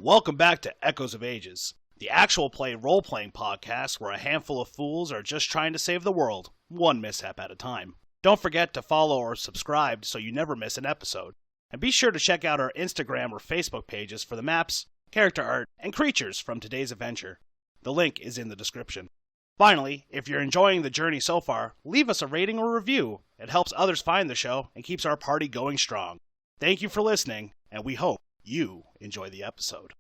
Welcome back to Echoes of Ages, the actual play role-playing podcast where a handful of fools are just trying to save the world, one mishap at a time. Don't forget to follow or subscribe so you never miss an episode. And be sure to check out our Instagram or Facebook pages for the maps, character art, and creatures from today's adventure. The link is in the description. Finally, if you're enjoying the journey so far, leave us a rating or review. It helps others find the show and keeps our party going strong. Thank you for listening, and we hope you enjoy the episode.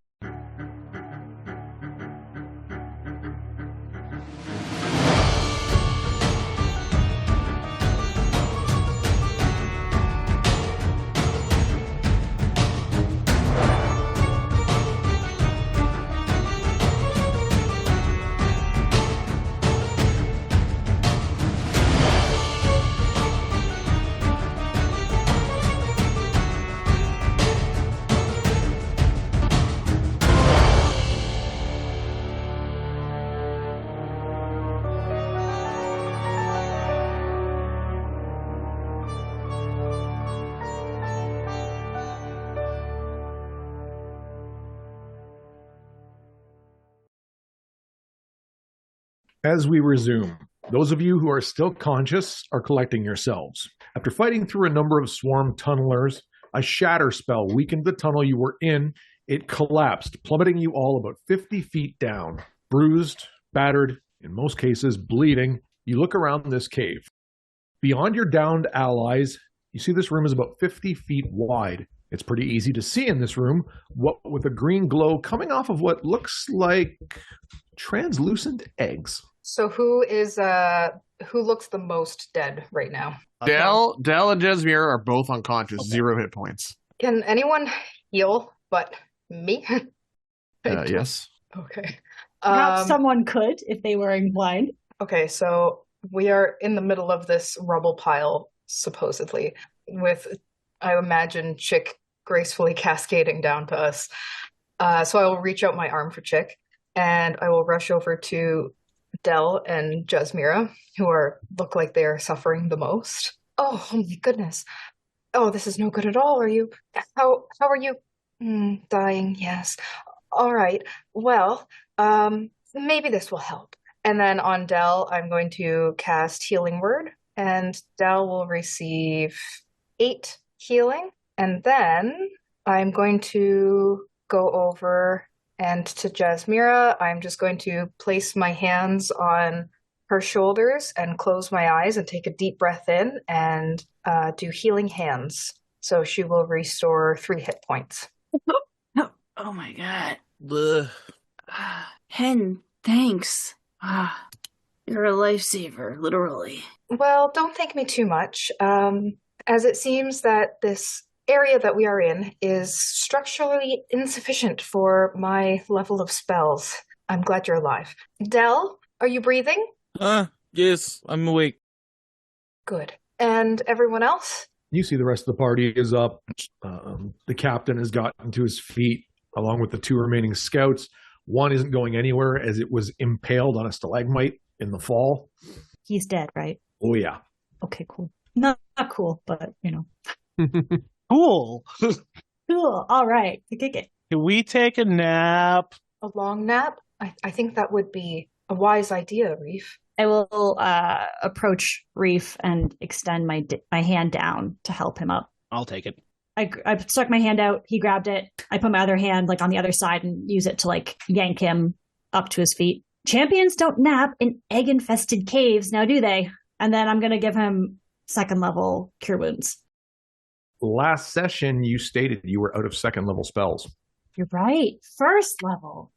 As we resume, those of you who are still conscious are collecting yourselves. After fighting through a number of swarm tunnelers, a shatter spell weakened the tunnel you were in. It collapsed, plummeting you all about 50 feet down. Bruised, battered, in most cases bleeding, you look around this cave. Beyond your downed allies, you see this room is about 50 feet wide. It's pretty easy to see in this room, what with a green glow coming off of what looks like translucent eggs. So who looks the most dead right now? Del and Jesmir are both unconscious, okay. 0 hit points. Can anyone heal but me? Yes. Okay. Perhaps someone could if they were blind. Okay, so we are in the middle of this rubble pile, supposedly, with, I imagine, Chick gracefully cascading down to us. So I will reach out my arm for Chick, and I will rush over to Del and Jasmira, who look like they are suffering the most. Oh my goodness. Oh, this is no good at all. How are you? Dying, yes. All right. Well, maybe this will help. And then on Del, I'm going to cast Healing Word, and Del will receive 8 healing. And then I'm going to go over, and to Jasmira, I'm just going to place my hands on her shoulders and close my eyes and take a deep breath in and do Healing Hands. So she will restore 3 hit points. Oh my god. Hen, thanks. You're a lifesaver, literally. Well, don't thank me too much, as it seems that this area that we are in is structurally insufficient for my level of spells. I'm glad you're alive. Del, are you breathing? Yes, I'm awake. Good. And everyone else? You see the rest of the party is up. The captain has gotten to his feet, along with the 2 remaining scouts. One isn't going anywhere as it was impaled on a stalagmite in the fall. He's dead, right? Oh, yeah. Okay, cool. Not cool, but, you know. Cool. Cool. All right. Can we take a nap? A long nap? I think that would be a wise idea, Reef. I will approach Reef and extend my hand down to help him up. I'll take it. I stuck my hand out. He grabbed it. I put my other hand on the other side and use it to yank him up to his feet. Champions don't nap in egg-infested caves, now do they? And then I'm going to give him 2nd level Cure Wounds. Last session, you stated you were out of 2nd level spells. You're right. First level.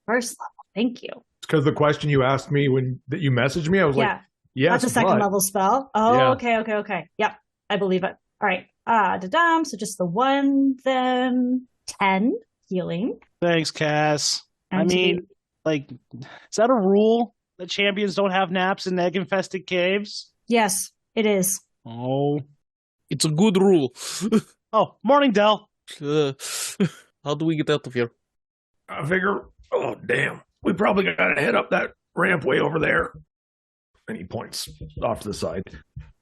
Thank you. It's because the question you asked me that you messaged me, I was like, yes, that's a 2nd level spell. Oh, yeah. Okay. Yep, I believe it. All right. So just the 1, then 10 healing. Thanks, Cass. And is that a rule that champions don't have naps in egg-infested caves? Yes, it is. Oh. It's a good rule. Oh, morning, Del. How do we get out of here? I figure, oh, damn. We probably got to head up that ramp way over there. And he points off to the side.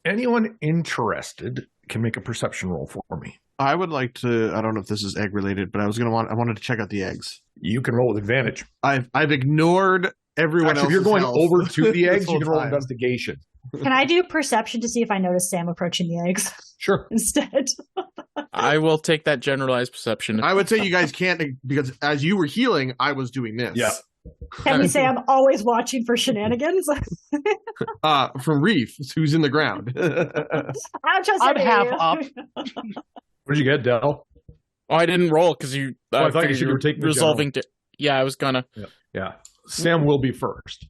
Anyone interested can make a perception roll for me. I would like to, I don't know if this is egg related, but I wanted to check out the eggs. You can roll with advantage. I've ignored everyone else. If you're going over to the eggs, you can roll time. investigation. Can I do perception to see if I notice Sam approaching the eggs Sure. instead? I will take that generalized perception. I would say you guys can't, because as you were healing, I was doing this. Yeah. Can we say I'm always watching for shenanigans? From Reef, who's in the ground. I trust I'm any half of you. up. What did you get, Del? Oh, I didn't roll because you. I thought you figured said you were taking the resolving. Yeah, I was gonna. Yeah. Sam will be first.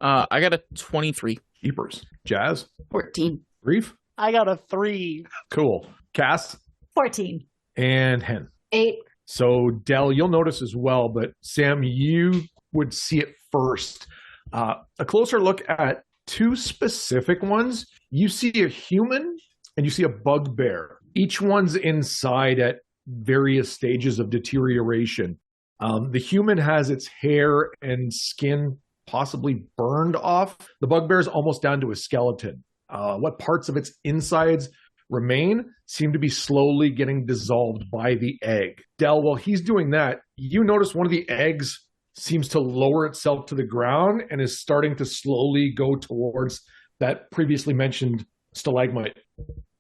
I got a 23. Keepers. Jazz. 14. Reef. I got a 3. Cool. Cass. 14. And Hen. 8. So, Del, you'll notice as well, but Sam, you would see it first. A closer look at two specific ones. You see a human and you see a bugbear. Each one's inside at various stages of deterioration. The human has its hair and skin possibly burned off. The bugbear is almost down to a skeleton. What parts of its insides remain seem to be slowly getting dissolved by the egg. Del, while he's doing that, you notice one of the eggs seems to lower itself to the ground and is starting to slowly go towards that previously mentioned stalagmite.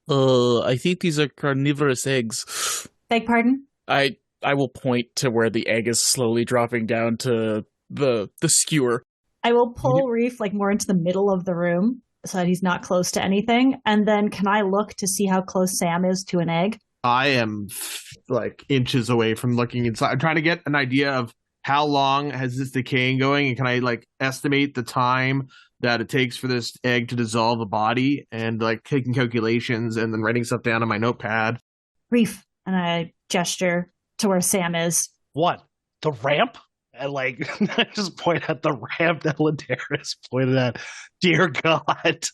I think these are carnivorous eggs. Beg pardon? I will point to where the egg is slowly dropping down to the skewer. I will pull Reef like more into the middle of the room so that he's not close to anything. And then can I look to see how close Sam is to an egg? I am like inches away from looking inside. I'm trying to get an idea of how long has this decaying going, and can I like estimate the time that it takes for this egg to dissolve a body, and like taking calculations and then writing stuff down on my notepad. Reef. And I gesture to where Sam is. What? The ramp? And like, I just point at the ramp that Ladarius pointed at. Dear God.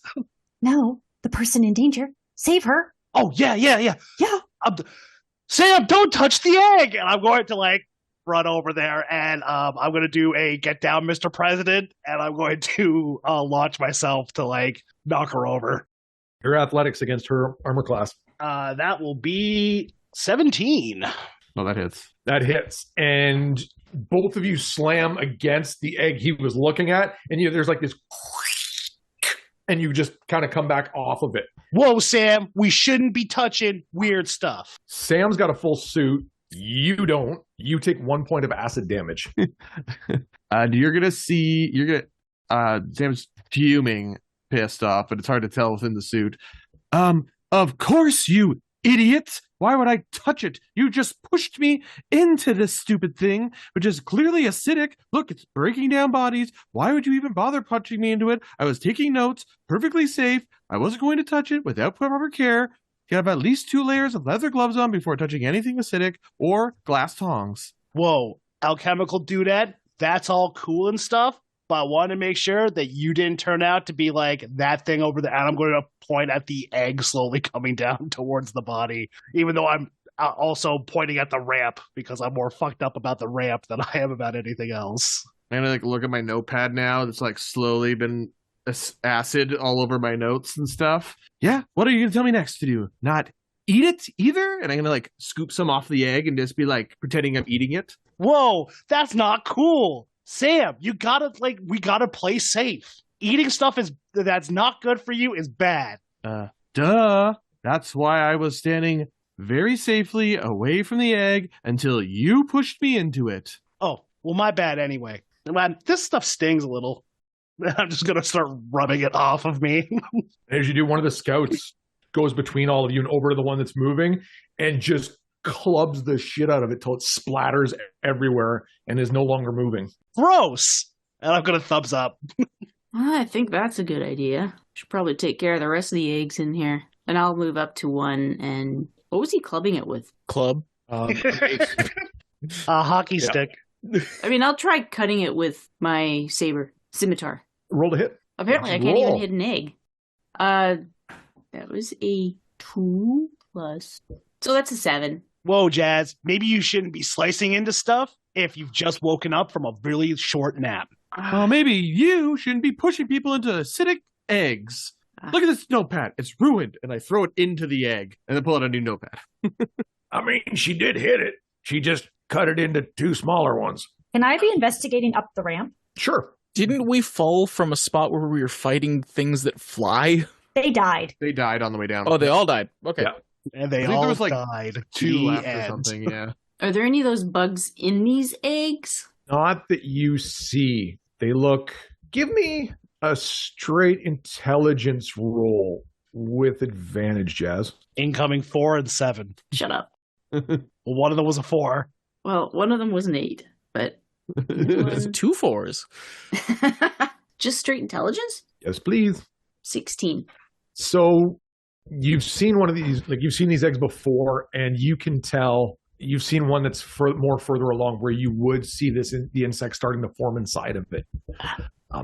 No, the person in danger. Save her. Oh, yeah. Yeah. Sam, don't touch the egg! And I'm going to like run over there and I'm going to do a get down, Mr. President, and I'm going to launch myself to like knock her over. Your athletics against her armor class. That will be 17. Oh, that hits. That hits. And both of you slam against the egg he was looking at, and there's like this, and you just kind of come back off of it. Whoa, Sam, we shouldn't be touching weird stuff. Sam's got a full suit. You don't. You take 1 point of acid damage. Sam's fuming, pissed off, but it's hard to tell within the suit. Of course, you idiot! Why would I touch it? You just pushed me into this stupid thing, which is clearly acidic. Look, it's breaking down bodies. Why would you even bother punching me into it? I was taking notes, perfectly safe. I wasn't going to touch it without proper care. You have at least 2 layers of leather gloves on before touching anything acidic or glass tongs. Whoa, alchemical dudette, that's all cool and stuff, but I want to make sure that you didn't turn out to be like that thing over there. And I'm going to point at the egg slowly coming down towards the body, even though I'm also pointing at the ramp because I'm more fucked up about the ramp than I am about anything else. I'm gonna like look at my notepad now. It's like slowly been acid all over my notes and stuff. Yeah, what are you gonna tell me next to do? Not eat it either? And I'm gonna like scoop some off the egg and just be like pretending I'm eating it. Whoa, that's not cool. Sam, we gotta play safe. Eating stuff that's not good for you is bad. Duh. That's why I was standing very safely away from the egg until you pushed me into it. Oh, well, my bad anyway. Man, this stuff stings a little. I'm just gonna start rubbing it off of me. As you do, one of the scouts goes between all of you and over to the one that's moving and just clubs the shit out of it till it splatters everywhere and is no longer moving. Gross! And I'm gonna thumbs up. I think that's a good idea. Should probably take care of the rest of the eggs in here. And I'll move up to one and... What was he clubbing it with? Club. A hockey stick. I mean, I'll try cutting it with my scimitar. Roll to hit. Apparently, I can't even hit an egg. That was a 2 plus... So that's a 7. Whoa, Jazz. Maybe you shouldn't be slicing into stuff if you've just woken up from a really short nap. Well, maybe you shouldn't be pushing people into acidic eggs. Look at this notepad. It's ruined. And I throw it into the egg and then pull out a new notepad. I mean, she did hit it. She just cut it into 2 smaller ones. Can I be investigating up the ramp? Sure. Didn't we fall from a spot where we were fighting things that fly? They died. They died on the way down. Oh, they all died. Okay. Yeah. And they I think all there was, like, died. 2 The left or end. something, yeah. Are there any of those bugs in these eggs? Not that you see. They look. Give me a straight intelligence roll with advantage, Jazz. Incoming 4 and 7. Shut up. Well, one of them was a 4. Well, one of them was an 8, but It's 2 4s. just straight intelligence? Yes, please. 16. So you've seen one of these, like you've seen these eggs before, and you can tell you've seen one that's more further along where you would see the insect starting to form inside of it.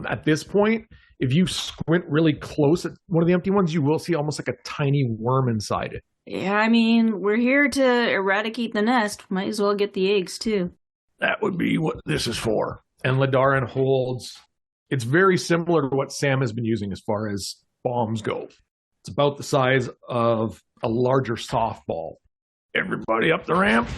At this point, if you squint really close at one of the empty ones, you will see almost like a tiny worm inside it. Yeah, I mean, we're here to eradicate the nest. Might as well get the eggs, too. That would be what this is for. And Ladarin holds. It's very similar to what Sam has been using as far as bombs go. It's about the size of a larger softball. Everybody up the ramp.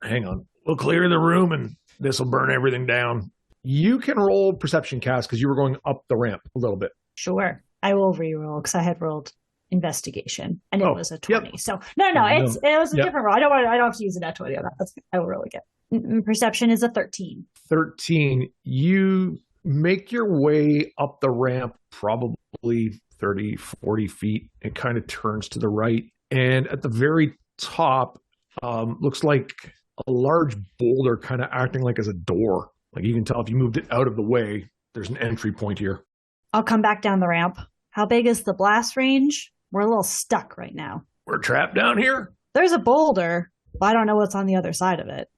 Hang on. We'll clear the room and this will burn everything down. You can roll perception cast because you were going up the ramp a little bit. Sure. I will re-roll because I had rolled investigation and it was a 20. Yep. So no, it was a Yep. different roll. I don't have to use a net 20 on that. I will roll again. Perception is a 13. 13. You make your way up the ramp probably 30, 40 feet. It kind of turns to the right. And at the very top, looks like a large boulder kind of acting like as a door. Like you can tell if you moved it out of the way, there's an entry point here. I'll come back down the ramp. How big is the blast range? We're a little stuck right now. We're trapped down here? There's a boulder, but I don't know what's on the other side of it.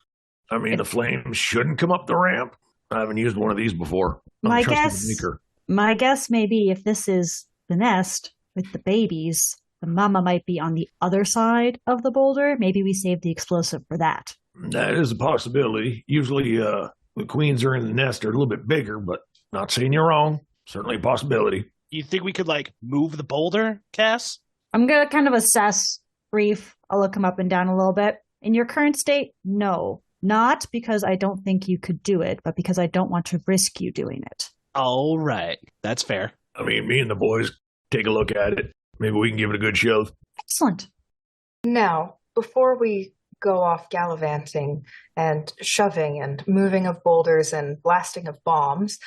I mean, the flames shouldn't come up the ramp. I haven't used one of these before. My Trust guess- the maker. My guess may be if this is the nest with the babies, the mama might be on the other side of the boulder. Maybe we save the explosive for that. That is a possibility. Usually, the queens are in the nest are a little bit bigger, but not saying you're wrong. Certainly a possibility. You think we could, move the boulder, Cass? I'm going to kind of assess Reef. I'll look him up and down a little bit. In your current state, no. Not because I don't think you could do it, but because I don't want to risk you doing it. All right. That's fair. I mean, me and the boys take a look at it. Maybe we can give it a good shove. Excellent. Now, before we go off gallivanting and shoving and moving of boulders and blasting of bombs,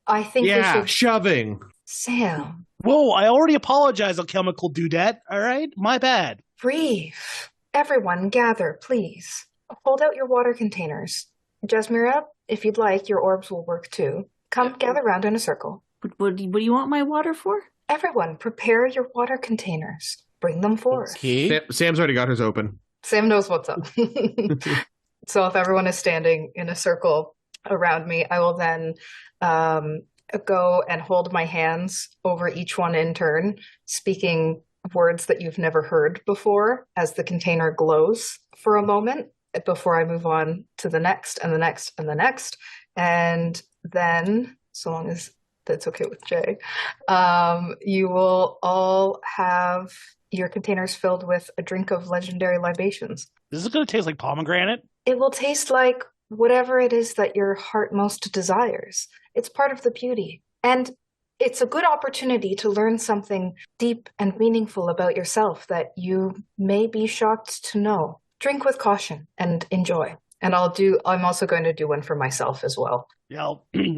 I think we should... shoving. Sam, Whoa, I already apologized, Alchemical Dudette. All right? My bad. Reef, everyone gather, please. Hold out your water containers. Jasmira, if you'd like, your orbs will work too. Come gather round in a circle. What do you want my water for? Everyone, prepare your water containers. Bring them forth. Okay. Sam's already got his open. Sam knows what's up. So if everyone is standing in a circle around me, I will then go and hold my hands over each one in turn, speaking words that you've never heard before as the container glows for a moment before I move on to the next and the next and the next. And then, so long as that's okay with Jay, you will all have your containers filled with a drink of legendary libations. This is going to taste like pomegranate. It will taste like whatever it is that your heart most desires. It's part of the beauty. And it's a good opportunity to learn something deep and meaningful about yourself that you may be shocked to know. Drink with caution and enjoy. And I'm also going to do one for myself as well. Yeah,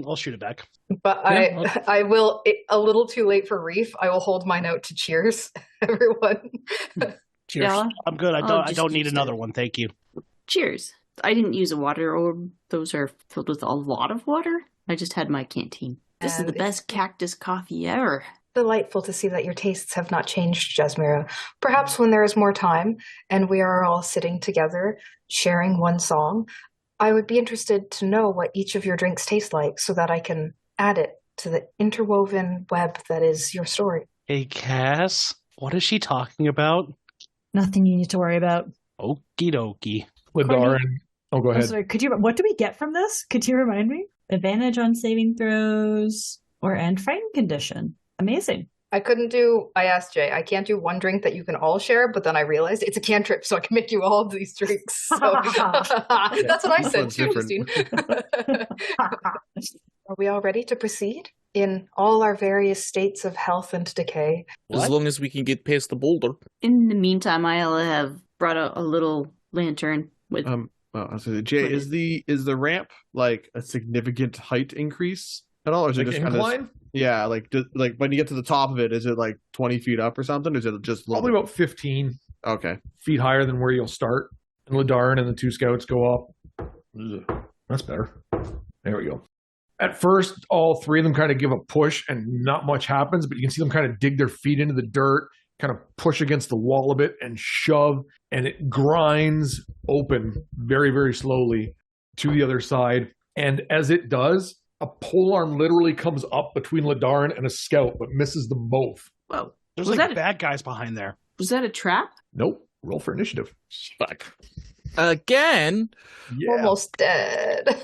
I'll shoot it back. But I will, a little too late for Reef, I will hold mine out to cheers, everyone. Cheers. Yeah. I'm good. I just don't need used another it. one. Thank you. Cheers. I didn't use a water orb. Those are filled with a lot of water. I just had my canteen. This is And the best cactus coffee ever. Delightful to see that your tastes have not changed, Jasmira. Perhaps when there is more time and we are all sitting together sharing one song, I would be interested to know what each of your drinks taste like so that I can add it to the interwoven web that is your story. Hey, Cass, what is she talking about? Nothing you need to worry about. Okie dokie. Ladarin. Oh, go I'm ahead. sorry, what do we get from this? Could you remind me? Advantage on saving throws or end frightened condition. Amazing. I asked Jay, I can't do one drink that you can all share, but then I realized it's a cantrip, so I can make you all of these drinks. So that's what I said Each too, one's Christine. Are we all ready to proceed in all our various states of health and decay? As long as we can get past the boulder. In the meantime, I'll have brought a little lantern with. Well, I was gonna say, Jay, is the ramp like a significant height increase at all, or is it Like just incline? kind of? Yeah, like when you get to the top of it, is it like 20 feet up or something? Or is it just a little Probably about 15 Okay. feet higher than where you'll start. And Ladarin and the two scouts go up. Ugh, that's better. There we go. At first, all three of them kind of give a push and not much happens, but you can see them kind of dig their feet into the dirt, kind of push against the wall a bit and shove, and it grinds open very, very slowly to the other side. And as it does, a polearm literally comes up between Ladarin and a scout, but misses them both. Well, There's was like that bad guys behind there. was that a trap? Nope. Roll for initiative. Fuck. Again? Yeah. Almost dead.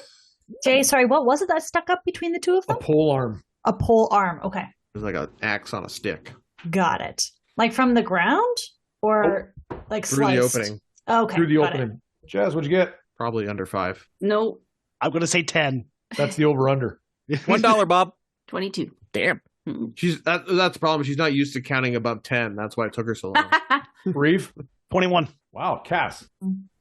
Jay, sorry, what was it that stuck up between the two of A them? polearm. A pole arm. Okay. It's like an axe on a stick Got it. Like from the ground? Or like through the sliced? opening. Okay. Through the got it. opening. Jazz, what'd you get? Probably under 5. No, I'm going to say 10. That's the over-under. $1, Bob. 22. Damn. That's the problem. She's not used to counting above 10. That's why it took her so long. Reeve? 21. Wow. Cass?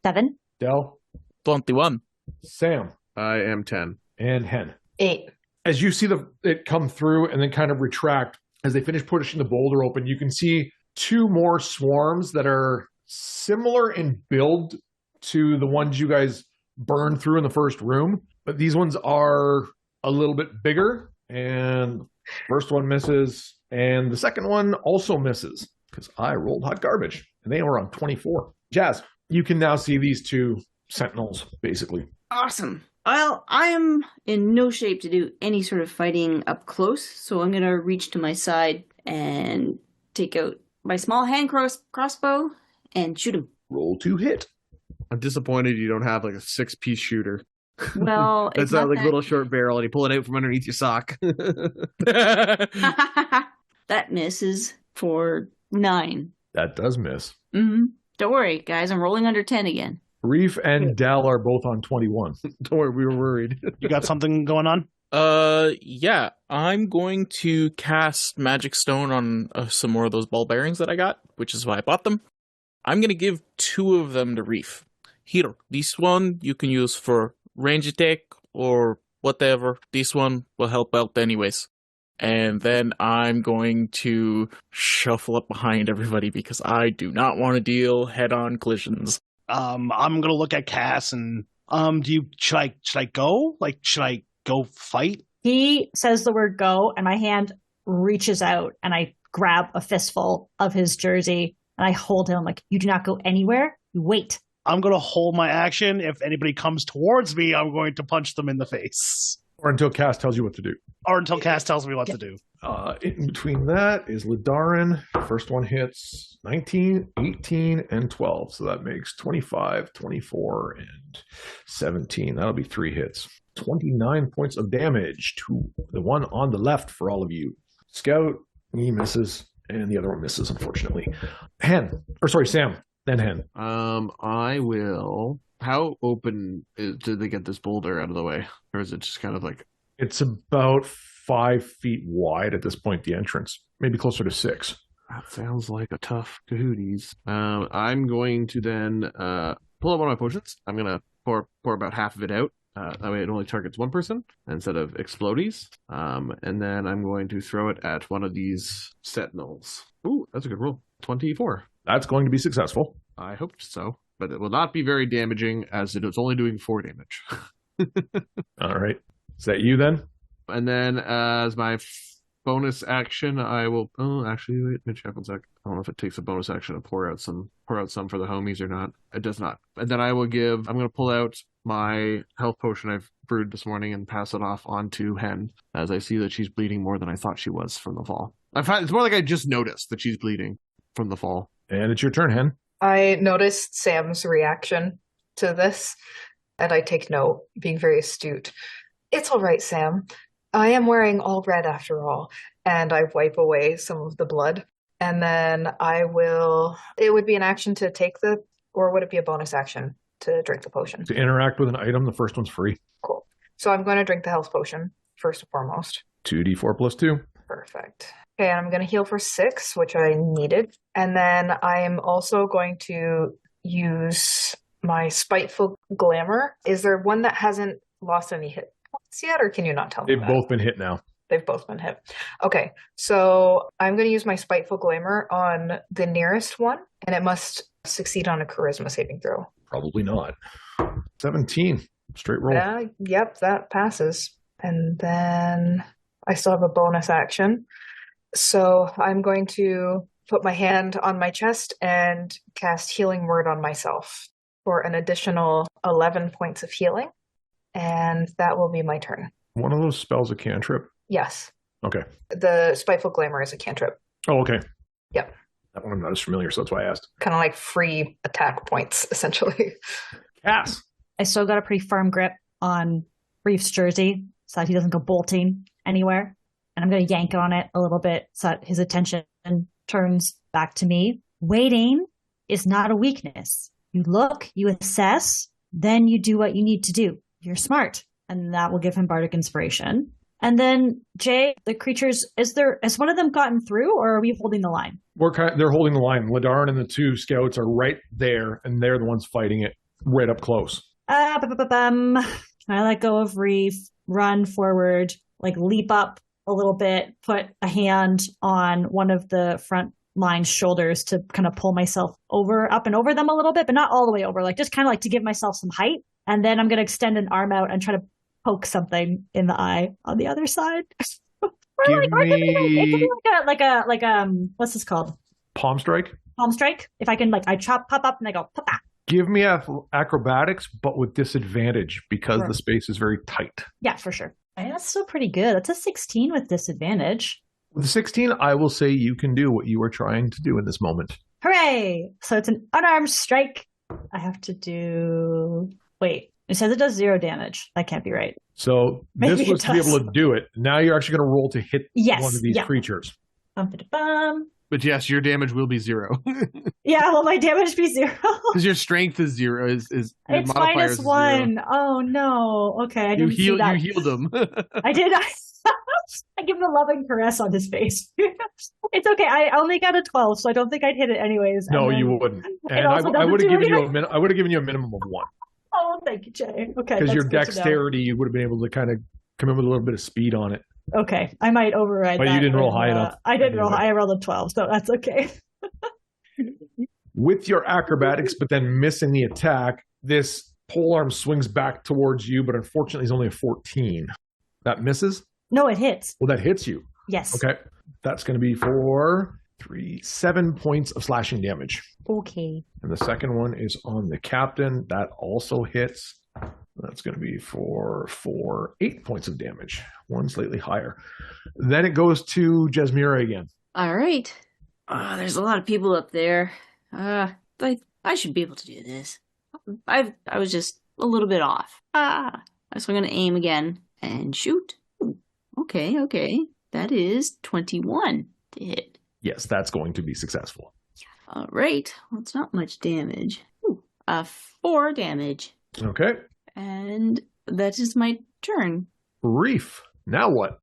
7. Del? 21. Sam? I am 10. And Hen. 8. As you see it come through and then kind of retract, as they finish pushing the boulder open, you can see two more swarms that are similar in build to the ones you guys burned through in the first room, but these ones are a little bit bigger, and first one misses, and the second one also misses, because I rolled hot garbage, and they were on 24. Jazz, you can now see these two sentinels, basically. Awesome. Well, I am in no shape to do any sort of fighting up close, so I'm going to reach to my side and take out my small hand crossbow and shoot him. Roll to hit. I'm disappointed you don't have like a 6-piece shooter. Well, It's it's that not like that... little short barrel, and you pull it out from underneath your sock. that misses for 9. That does miss. Mm-hmm. Don't worry, guys. I'm rolling under 10 again. Reef and Dal are both on 21. Don't worry, we were worried. You got something going on? Yeah. I'm going to cast Magic Stone on some more of those ball bearings that I got, which is why I bought them. I'm going to give 2 of them to Reef. Here, this one you can use for range attack or whatever. This one will help out anyways. And then I'm going to shuffle up behind everybody because I do not want to deal head-on collisions. I'm going to look at Cass and should I go? Like, should I go fight? He says the word go, and my hand reaches out, and I grab a fistful of his jersey, and I hold him like, you do not go anywhere. You wait. I'm going to hold my action. If anybody comes towards me, I'm going to punch them in the face. Or until Cass tells you what to do. Or until Cass tells me what to do. In between that is Ladarin. First one hits 19, 18, and 12. So that makes 25, 24, and 17. That'll be 3 hits. 29 points of damage to the one on the left for all of you. Scout, he misses, and the other one misses, unfortunately. Sam, then Hen. I will. How open did they get this boulder out of the way? Or is it just kind of like... It's about 5 feet wide at this point, the entrance. Maybe closer to 6. That sounds like a tough cahooties. I'm going to then pull out one of my potions. I'm going to pour about half of it out. That way it only targets one person instead of explodies. And then I'm going to throw it at one of these sentinels. Ooh, that's a good roll. 24. That's going to be successful. I hoped so. But it will not be very damaging as it is only doing 4 damage. All right. Is that you then? And then as my bonus action, I will... Oh, actually, wait, let me check one sec. I don't know if it takes a bonus action to pour out some for the homies or not. It does not. And then I'm going to pull out my health potion I've brewed this morning and pass it off onto Hen, as I see that she's bleeding more than I thought she was from the fall. It's more like I just noticed that she's bleeding from the fall. And it's your turn, Hen. I noticed Sam's reaction to this, and I take note, being very astute. It's all right, Sam. I am wearing all red after all, and I wipe away some of the blood. And then it would be an action to take or would it be a bonus action to drink the potion? To interact with an item, the first one's free. Cool. So I'm going to drink the health potion first and foremost. 2d4 plus 2. Perfect. Okay, and I'm going to heal for 6, which I needed. And then I am also going to use my Spiteful Glamour. Is there one that hasn't lost any hit points yet, or can you not tell me They've that? both been hit now. They've both been hit. Okay, so I'm going to use my Spiteful Glamour on the nearest one, and it must succeed on a Charisma saving throw. Probably not. 17. Straight roll. Yep, that passes. And then I still have a bonus action. So I'm going to put my hand on my chest and cast Healing Word on myself for an additional 11 points of healing. And that will be my turn. One of those spells a cantrip? Yes. Okay. The Spiteful Glamour is a cantrip. Oh, okay. Yep. That one I'm not as familiar, so that's why I asked. Kind of like free attack points, essentially. Cass. I still got a pretty firm grip on Reef's jersey so that he doesn't go bolting anywhere. And I'm going to yank on it a little bit so that his attention turns back to me. Waiting is not a weakness. You look, you assess, then you do what you need to do. You're smart. And that will give him bardic inspiration. And then, Jay, the creatures, has one of them gotten through, or are we holding the line? They're holding the line. Ladar and the two scouts are right there, and they're the ones fighting it right up close. Can I let go of Reef, run forward, like leap up a little bit, put a hand on one of the front line's shoulders to kind of pull myself up and over them a little bit, but not all the way over, like just kind of like to give myself some height. And then I'm going to extend an arm out and try to poke something in the eye on the other side. It could be like a what's this called? Palm strike? Palm strike. If I can I pop up and I go, pop back. Give me acrobatics, but with disadvantage because the space is very tight. Yeah, for sure. That's still pretty good. That's a 16 with disadvantage. With a 16, I will say you can do what you are trying to do in this moment. Hooray! So it's an unarmed strike. I have to do... Wait, it says it does 0 damage. That can't be right. So Maybe this was to be able to do it. Now you're actually going to roll to hit one of these creatures. Bum-ba-da-bum. But yes, your damage will be 0. Yeah, will my damage be 0? Because your strength is 0. Is it's -1. Oh no. Okay, I didn't see that. You healed him. I did. I give him a loving caress on his face. It's okay. I only got a 12, so I don't think I'd hit it anyways. No, you wouldn't. And I would have given you a minimum of 1. Oh, thank you, Jay. Okay. Because your dexterity, you would have been able to kind of come in with a little bit of speed on it. Okay, I might override that. But you didn't roll high enough. I didn't roll high. I rolled a 12, so that's okay. With your acrobatics, but then missing the attack, this polearm swings back towards you, but unfortunately is only a 14. That misses? No, it hits. Well, that hits you. Yes. Okay. That's going to be for 7 points of slashing damage. Okay. And the second one is on the captain. That also hits. That's going to be for 8 points of damage. One slightly higher. Then it goes to Jasmira again. All right. There's a lot of people up there. I should be able to do this. I was just a little bit off. So I'm going to aim again and shoot. Ooh, okay. That is 21 to hit. Yes, that's going to be successful. All right. Well, it's not much damage. Ooh, 4 damage. Okay. And that is my turn. Reef. Now what?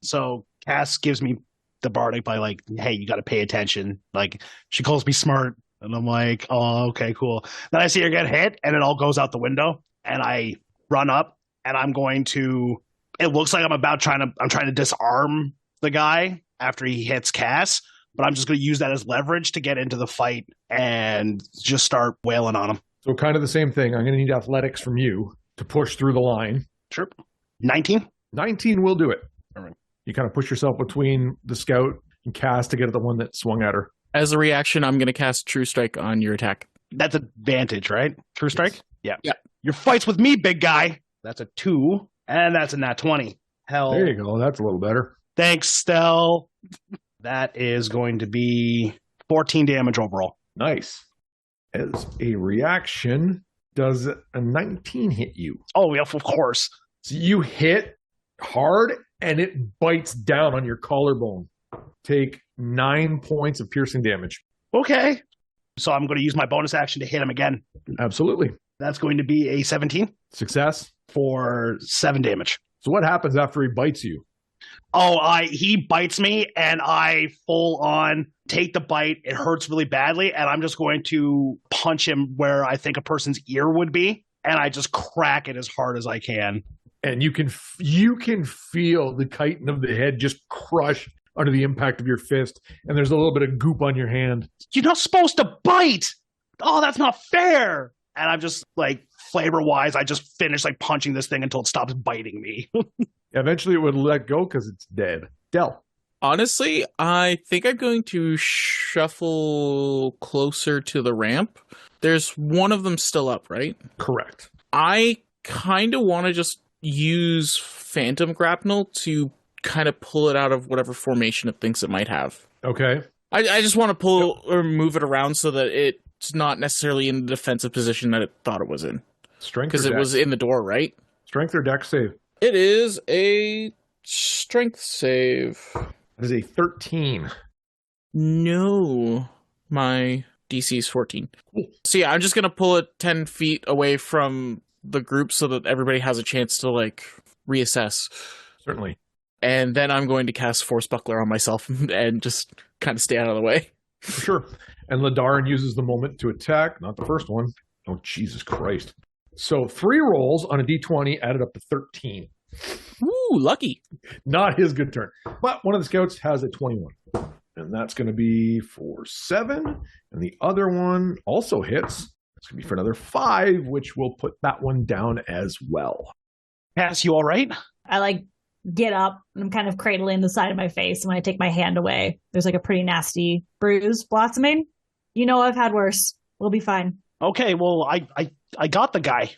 So Cass gives me the bardic by like, hey, you got to pay attention. Like she calls me smart, and I'm like, oh, okay, cool. Then I see her get hit, and it all goes out the window, and I run up, and I'm going to. It looks like I'm trying to disarm the guy after he hits Cass, but I'm just going to use that as leverage to get into the fight and just start wailing on him. So kind of the same thing. I'm going to need athletics from you to push through the line. Sure. 19? 19 will do it. All right. You kind of push yourself between the scout and Cass to get at the one that swung at her. As a reaction, I'm going to cast True Strike on your attack. That's advantage, right? True Strike? Yes. Yeah. Your fight's with me, big guy. That's a 2, and that's a nat 20. Hell. There you go. That's a little better. Thanks, Stell. That is going to be 14 damage overall. Nice. As a reaction, does a 19 hit you? Oh, yeah, of course. So you hit hard, and it bites down on your collarbone. Take 9 points of piercing damage. Okay. So I'm going to use my bonus action to hit him again. Absolutely. That's going to be a 17 Success. for 7 damage. So what happens after he bites you? Oh, he bites me, and I full on take the bite. It hurts really badly, and I'm just going to punch him where I think a person's ear would be, and I just crack it as hard as I can. And you can feel the chitin of the head just crush under the impact of your fist, and there's a little bit of goop on your hand. You're not supposed to bite! Oh, that's not fair! And I'm just, like, flavor-wise, I just finish, like, punching this thing until it stops biting me. Eventually it would let go because it's dead. Del. Honestly, I think I'm going to shuffle closer to the ramp. There's one of them still up, right? Correct. I kind of want to just use Phantom Grapnel to kind of pull it out of whatever formation it thinks it might have. Okay. I just want to pull or move it around so that it's not necessarily in the defensive position that it thought it was in. Strength Because or it dex? was in the door, right? Strength or dex save? It is a strength save. That is a 13. No. My DC is 14. So yeah, I'm just going to pull it 10 feet away from the group so that everybody has a chance to, like, reassess. Certainly. And then I'm going to cast Force Buckler on myself and just kind of stay out of the way. For sure. And Ladarin uses the moment to attack. Not the first one. Oh, Jesus Christ. So 3 rolls on a d20 added up to 13. Ooh, lucky. Not his good turn. But one of the scouts has a 21. And that's going to be for 7. And the other one also hits. It's going to be for another 5, which will put that one down as well. Cass, you all right? I like get up and I'm kind of cradling the side of my face. And when I take my hand away, there's like a pretty nasty bruise blossoming. You know, I've had worse. We'll be fine. Okay, well, I got the guy.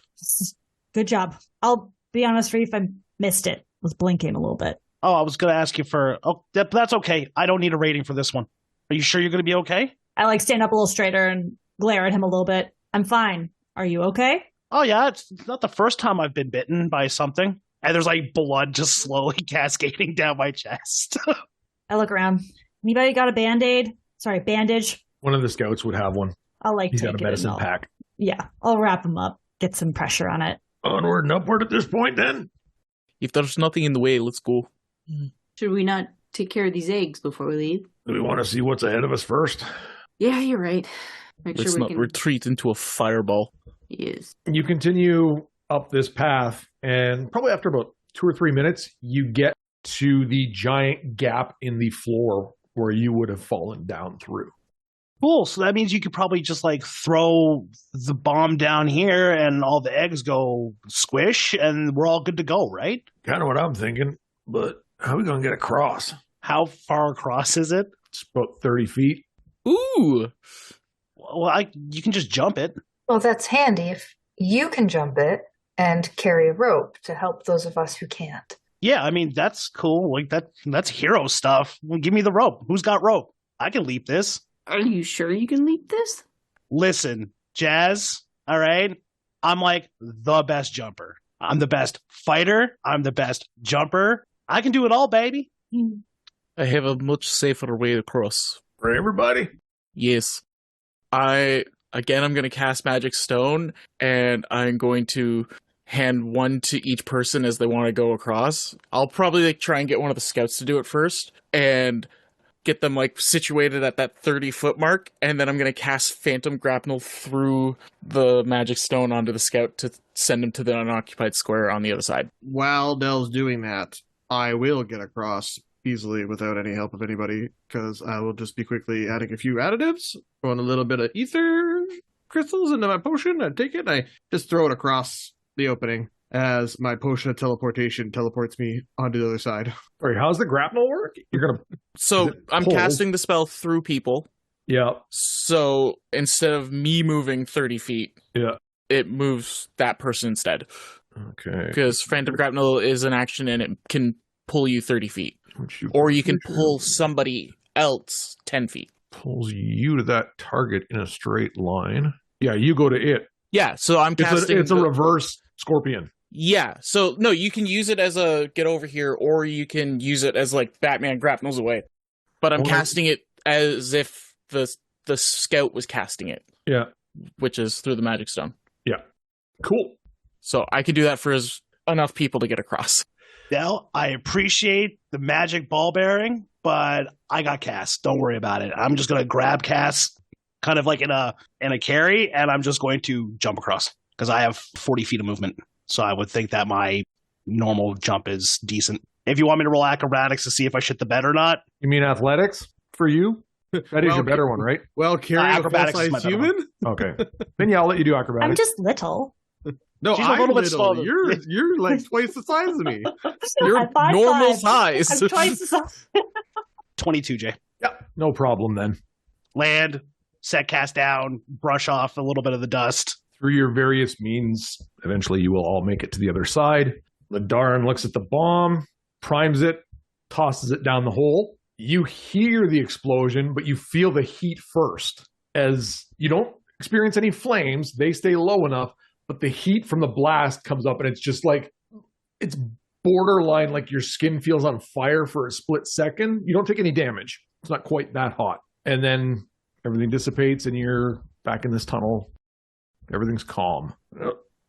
Good job. I'll be honest, Reef, I missed it. Was blinking a little bit. Oh, I was going to ask you for... Oh, that's okay. I don't need a rating for this one. Are you sure you're going to be okay? I like stand up a little straighter and glare at him a little bit. I'm fine. Are you okay? Oh, yeah, it's not the first time I've been bitten by something. And there's, like, blood just slowly cascading down my chest. I look around. Anybody got a Band-Aid? Sorry, bandage? One of the scouts would have one. I'll like He's take got a it. medicine and pack. Yeah, I'll wrap him up. Get some pressure on it. Onward and upward at this point, then. If there's nothing in the way, let's go. Should we not take care of these eggs before we leave? Do we want to see what's ahead of us first? Yeah, you're right. Make Let's sure we not can... retreat into a fireball. Yes. You continue up this path, and probably after about 2 or 3 minutes, you get to the giant gap in the floor where you would have fallen down through. Cool, so that means you could probably just, like, throw the bomb down here and all the eggs go squish, and we're all good to go, right? Kind of what I'm thinking, but how are we going to get across? How far across is it? It's about 30 feet. Ooh! Well, you can just jump it. Well, that's handy if you can jump it and carry a rope to help those of us who can't. Yeah, I mean, that's cool. Like, that's hero stuff. Well, give me the rope. Who's got rope? I can leap this. Are you sure you can leap this? Listen, Jazz, all right? I'm like the best jumper. I'm the best fighter. I'm the best jumper. I can do it all, baby. I have a much safer way across. For everybody? Yes. I'm going to cast Magic Stone, and I'm going to hand one to each person as they want to go across. I'll probably try and get one of the scouts to do it first, and get them situated at that 30-foot mark, and then I'm going to cast Phantom Grapnel through the Magic Stone onto the scout to send him to the unoccupied square on the other side. While Dell's doing that, I will get across easily without any help of anybody, because I will just be quickly adding a few additives, throwing a little bit of ether crystals into my potion. I take it and I just throw it across the opening as my potion of teleportation teleports me onto the other side. Sorry, how's the grapnel work? You're going to... So I'm casting the spell through people. Yeah. So instead of me moving 30 feet, Yeah. it moves that person instead. Okay. Because Phantom Grapnel is an action and it can pull you 30 feet. Or you can pull somebody else 10 feet. Pulls you to that target in a straight line. Yeah, you go to it. Yeah, so I'm casting... It's a reverse scorpion. Yeah. So no, you can use it as a get over here, or you can use it as like Batman grapnels away. But I'm casting it as if the scout was casting it. Yeah. Which is through the magic stone. Yeah. Cool. So I could do that for enough people to get across. Dell, I appreciate the magic ball bearing, but I got Cass. Don't worry about it. I'm just gonna grab Cass, kind of like in a carry, and I'm just going to jump across because I have 40 feet of movement. So I would think that my normal jump is decent. If you want me to roll acrobatics to see if I shit the bed or not. You mean athletics for you? That is your better one, right? Well, carrying a acrobatics is my full-size better human? Okay. Then yeah, I'll let you do acrobatics. I'm just little. No, She's a I'm little bit little. smaller. You're like twice the size of me. You're I'm 5'5". normal size. I'm twice the size. 22, Jay. Yeah, no problem then. Land, set cast down, brush off a little bit of the dust. Through your various means, eventually you will all make it to the other side. Ladarin looks at the bomb, primes it, tosses it down the hole. You hear the explosion, but you feel the heat first. As you don't experience any flames, they stay low enough, but the heat from the blast comes up and it's just like, it's borderline like your skin feels on fire for a split second. You don't take any damage. It's not quite that hot. And then everything dissipates and you're back in this tunnel. Everything's calm.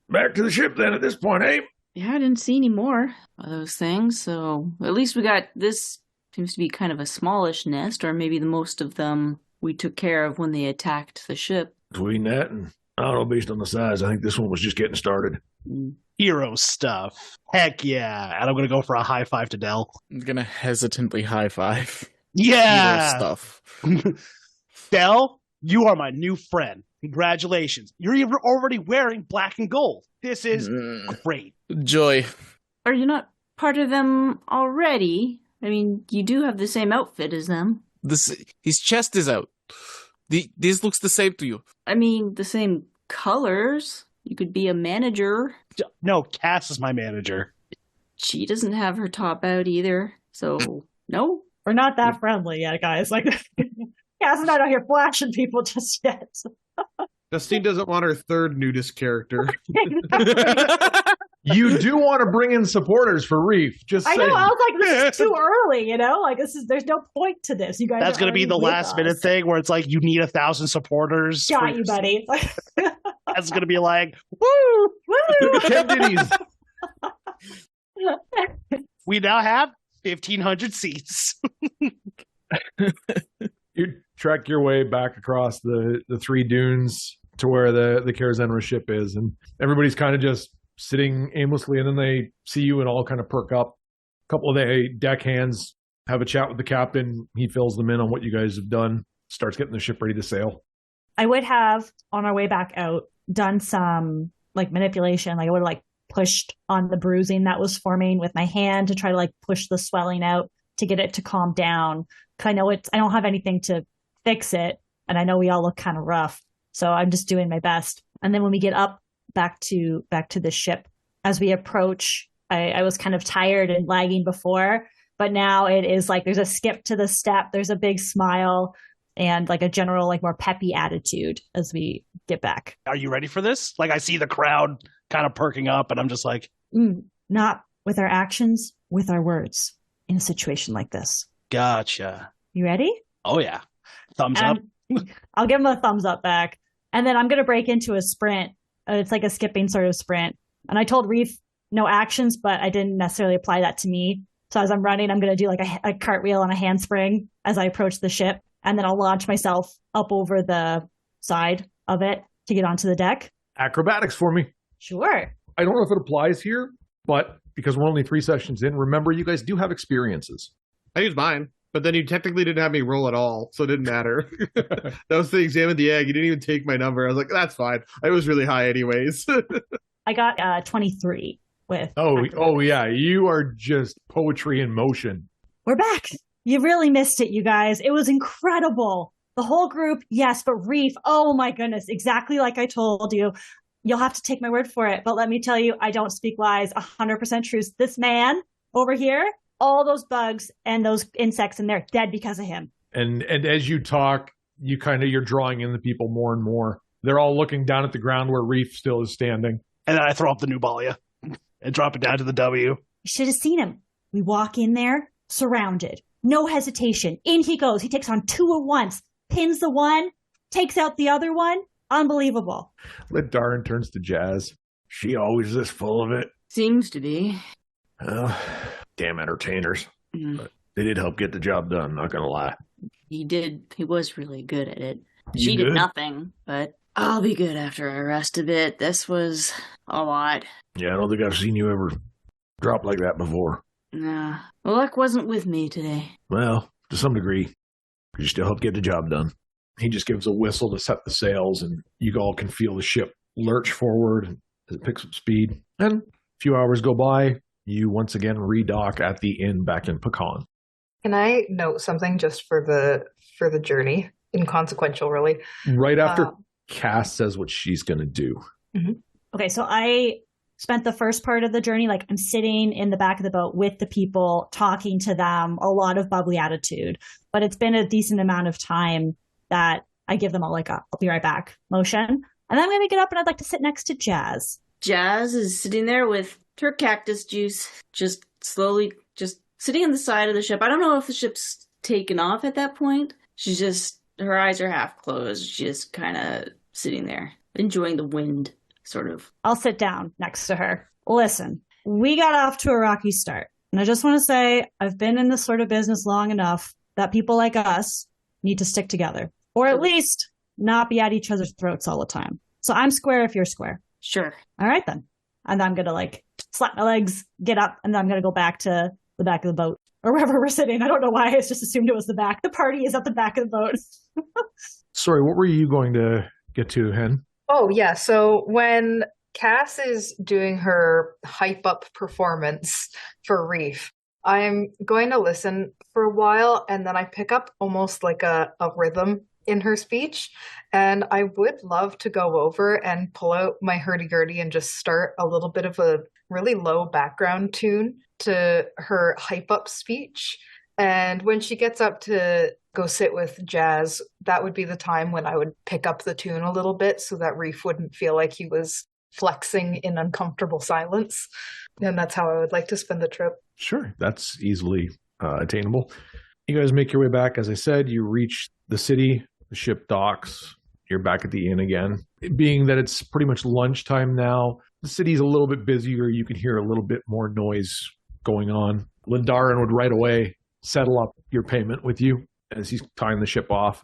Back to the ship then at this point, eh? Yeah, I didn't see any more of those things, so at least we got this. Seems to be kind of a smallish nest, or maybe the most of them we took care of when they attacked the ship. Between that and, I don't know, based on the size, I think this one was just getting started. Hero stuff. Heck yeah. And I'm going to go for a high five to Dell. I'm gonna hesitantly high five. Yeah. Hero stuff. Dell, you are my new friend. Congratulations. You're already wearing black and gold. This is great. Joy. Are you not part of them already? I mean, you do have the same outfit as them. His chest is out. This looks the same to you. I mean, the same colors. You could be a manager. No, Cass is my manager. She doesn't have her top out either, so no. We're not that friendly yet, guys. Like, Cass and I don't hear flashing people just yet. Justine doesn't want her third nudist character. You do want to bring in supporters for Reef. Just I know. saying. I was like, this is too early. You know, like there's no point to this. You guys. That's going to be the last minute thing where it's like you need 1,000 supporters. Got you, buddy. That's going to be like, woo, Woo! Ted Ditties. we now have 1,500 seats. You trek your way back across the three dunes to where the Karazenra ship is, and everybody's kind of just sitting aimlessly, and then they see you and all kind of perk up. A couple of the deckhands have a chat with the captain. He fills them in on what you guys have done, starts getting the ship ready to sail. I would have, on our way back out, done some like manipulation. Like I would have like pushed on the bruising that was forming with my hand to try to like push the swelling out to get it to calm down. Cause I know I don't have anything to fix it. And I know we all look kind of rough. So I'm just doing my best. And then when we get up back to the ship, as we approach, I was kind of tired and lagging before, but now it is like there's a skip to the step. There's a big smile and like a general, like more peppy attitude as we get back. Are you ready for this? Like I see the crowd kind of perking up and I'm just like, not with our actions, with our words in a situation like this. Gotcha. You ready? Oh yeah. Thumbs up. I'll give him a thumbs up back. And then I'm going to break into a sprint. It's like a skipping sort of sprint. And I told Reef no actions, but I didn't necessarily apply that to me. So as I'm running, I'm going to do like a cartwheel and a handspring as I approach the ship. And then I'll launch myself up over the side of it to get onto the deck. Acrobatics for me. Sure. I don't know if it applies here, but because we're only 3 sessions in, remember you guys do have experiences. I used mine, but then you technically didn't have me roll at all, so it didn't matter. That was to examine the egg. You didn't even take my number. I was like, that's fine. I was really high anyways. I got 23 with. Oh yeah, you are just poetry in motion. We're back. You really missed it, you guys. It was incredible. The whole group, yes, but Reef, oh my goodness, exactly like I told you. You'll have to take my word for it. But let me tell you, I don't speak lies. 100% truth. This man over here, all those bugs and those insects in there, dead because of him. And as you talk, you're drawing in the people more and more. They're all looking down at the ground where Reef still is standing. And then I throw up the Nubalia. and drop it down to the W. You should have seen him. We walk in there, surrounded. No hesitation. In he goes. He takes on two at once. Pins the one, takes out the other one. Unbelievable. Darren turns to Jazz. She always this full of it. Seems to be. Well, damn entertainers. But they did help get the job done, not gonna lie. He did. He was really good at it. You She did good? nothing, but I'll be good after I rest a bit. This was a lot. Yeah, I don't think I've seen you ever drop like that before. Nah. Luck wasn't with me today. Well, to some degree, you still helped get the job done. He just gives a whistle to set the sails, and you all can feel the ship lurch forward as it picks up speed. And a few hours go by, you once again redock at the inn back in Pecan. Can I note something just for the journey? Inconsequential, really. Right after Cass says what she's going to do. Okay, so I spent the first part of the journey, like I'm sitting in the back of the boat with the people, talking to them, a lot of bubbly attitude. But it's been a decent amount of time that I give them all like a I'll be right back motion. And then I'm going to get up and I'd like to sit next to Jazz. Jazz is sitting there with her cactus juice, just slowly, just sitting on the side of the ship. I don't know if the ship's taken off at that point. She's just, her eyes are half closed. She's just kind of sitting there, enjoying the wind, sort of. I'll sit down next to her. Listen, we got off to a rocky start. And I just want to say I've been in this sort of business long enough that people like us need to stick together. Or at least not be at each other's throats all the time. So I'm square if you're square. Sure. All right, then. And I'm going to like slap my legs, get up, and then I'm going to go back to the back of the boat or wherever we're sitting. I don't know why. I just assumed it was the back. The party is at the back of the boat. Sorry, what were you going to get to, Hen? Oh, yeah. So when Cass is doing her hype up performance for Reef, I'm going to listen for a while, and then I pick up almost like a rhythm in her speech. And I would love to go over and pull out my hurdy-gurdy and just start a little bit of a really low background tune to her hype up speech. And when she gets up to go sit with Jazz, that would be the time when I would pick up the tune a little bit so that Reef wouldn't feel like he was flexing in uncomfortable silence. And that's how I would like to spend the trip. Sure, that's easily attainable. You guys make your way back. As I said, you reach the city, the ship docks, you're back at the inn again. Being that it's pretty much lunchtime now, the city's a little bit busier. You can hear a little bit more noise going on. Lindarin would right away settle up your payment with you as he's tying the ship off.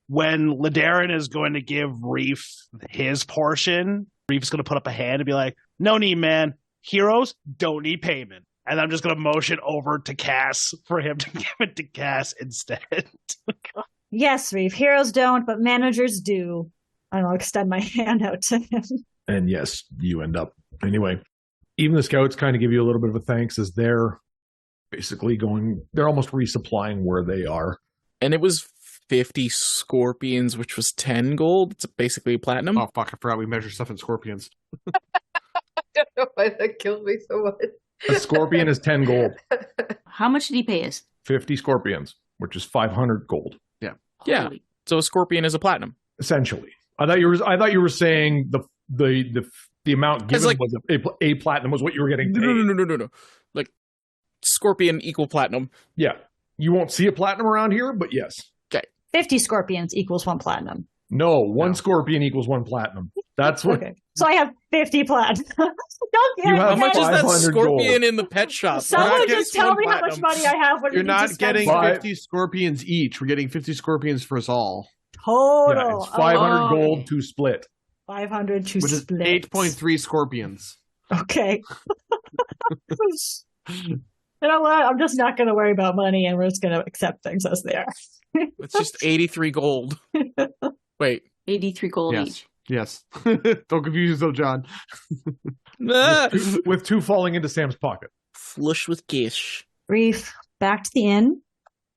When Ladaren is going to give Reef his portion, Reef's going to put up a hand and be like, no need, man. Heroes don't need payment. And I'm just going to motion over to Cass for him to give it to Cass instead. Yes, Reef. Heroes don't, but managers do. And I'll extend my hand out to him. And yes, you end up. Anyway, even the scouts kind of give you a little bit of a thanks as they're basically they're almost resupplying where they are. And it was 50 scorpions, which was 10 gold. It's basically platinum. Oh, fuck, I forgot we measure stuff in scorpions. I don't know why that killed me so much. A scorpion is 10 gold. How much did he pay us? 50 scorpions, which is 500 gold. Yeah. Holy- So a scorpion is a platinum. Essentially. I thought you were saying the amount given like- was a platinum was what you were getting paid. No. Like, scorpion equal platinum. Yeah. You won't see a platinum around here, but yes. 50 scorpions equals 1 platinum. No, one scorpion equals 1 platinum. That's what. Okay. So I have 50 platinum. Don't get You have How much is that 500 scorpion gold. in the pet shop? Someone not just getting tell one me how much platinum. money I have when You're we need to not spend getting Five. 50 scorpions each. We're getting 50 scorpions for us all, total. Yeah, it's 500 Oh, gold to split. 500 to which is split. 8.3 scorpions. Okay. You know what? I'm just not going to worry about money, and we're just going to accept things as they are. It's just 83 gold. Wait. 83 gold Yes. each. Yes. Don't confuse yourself, John. Ah, With 2 falling into Sam's pocket. flush with cash. Reef, back to the inn.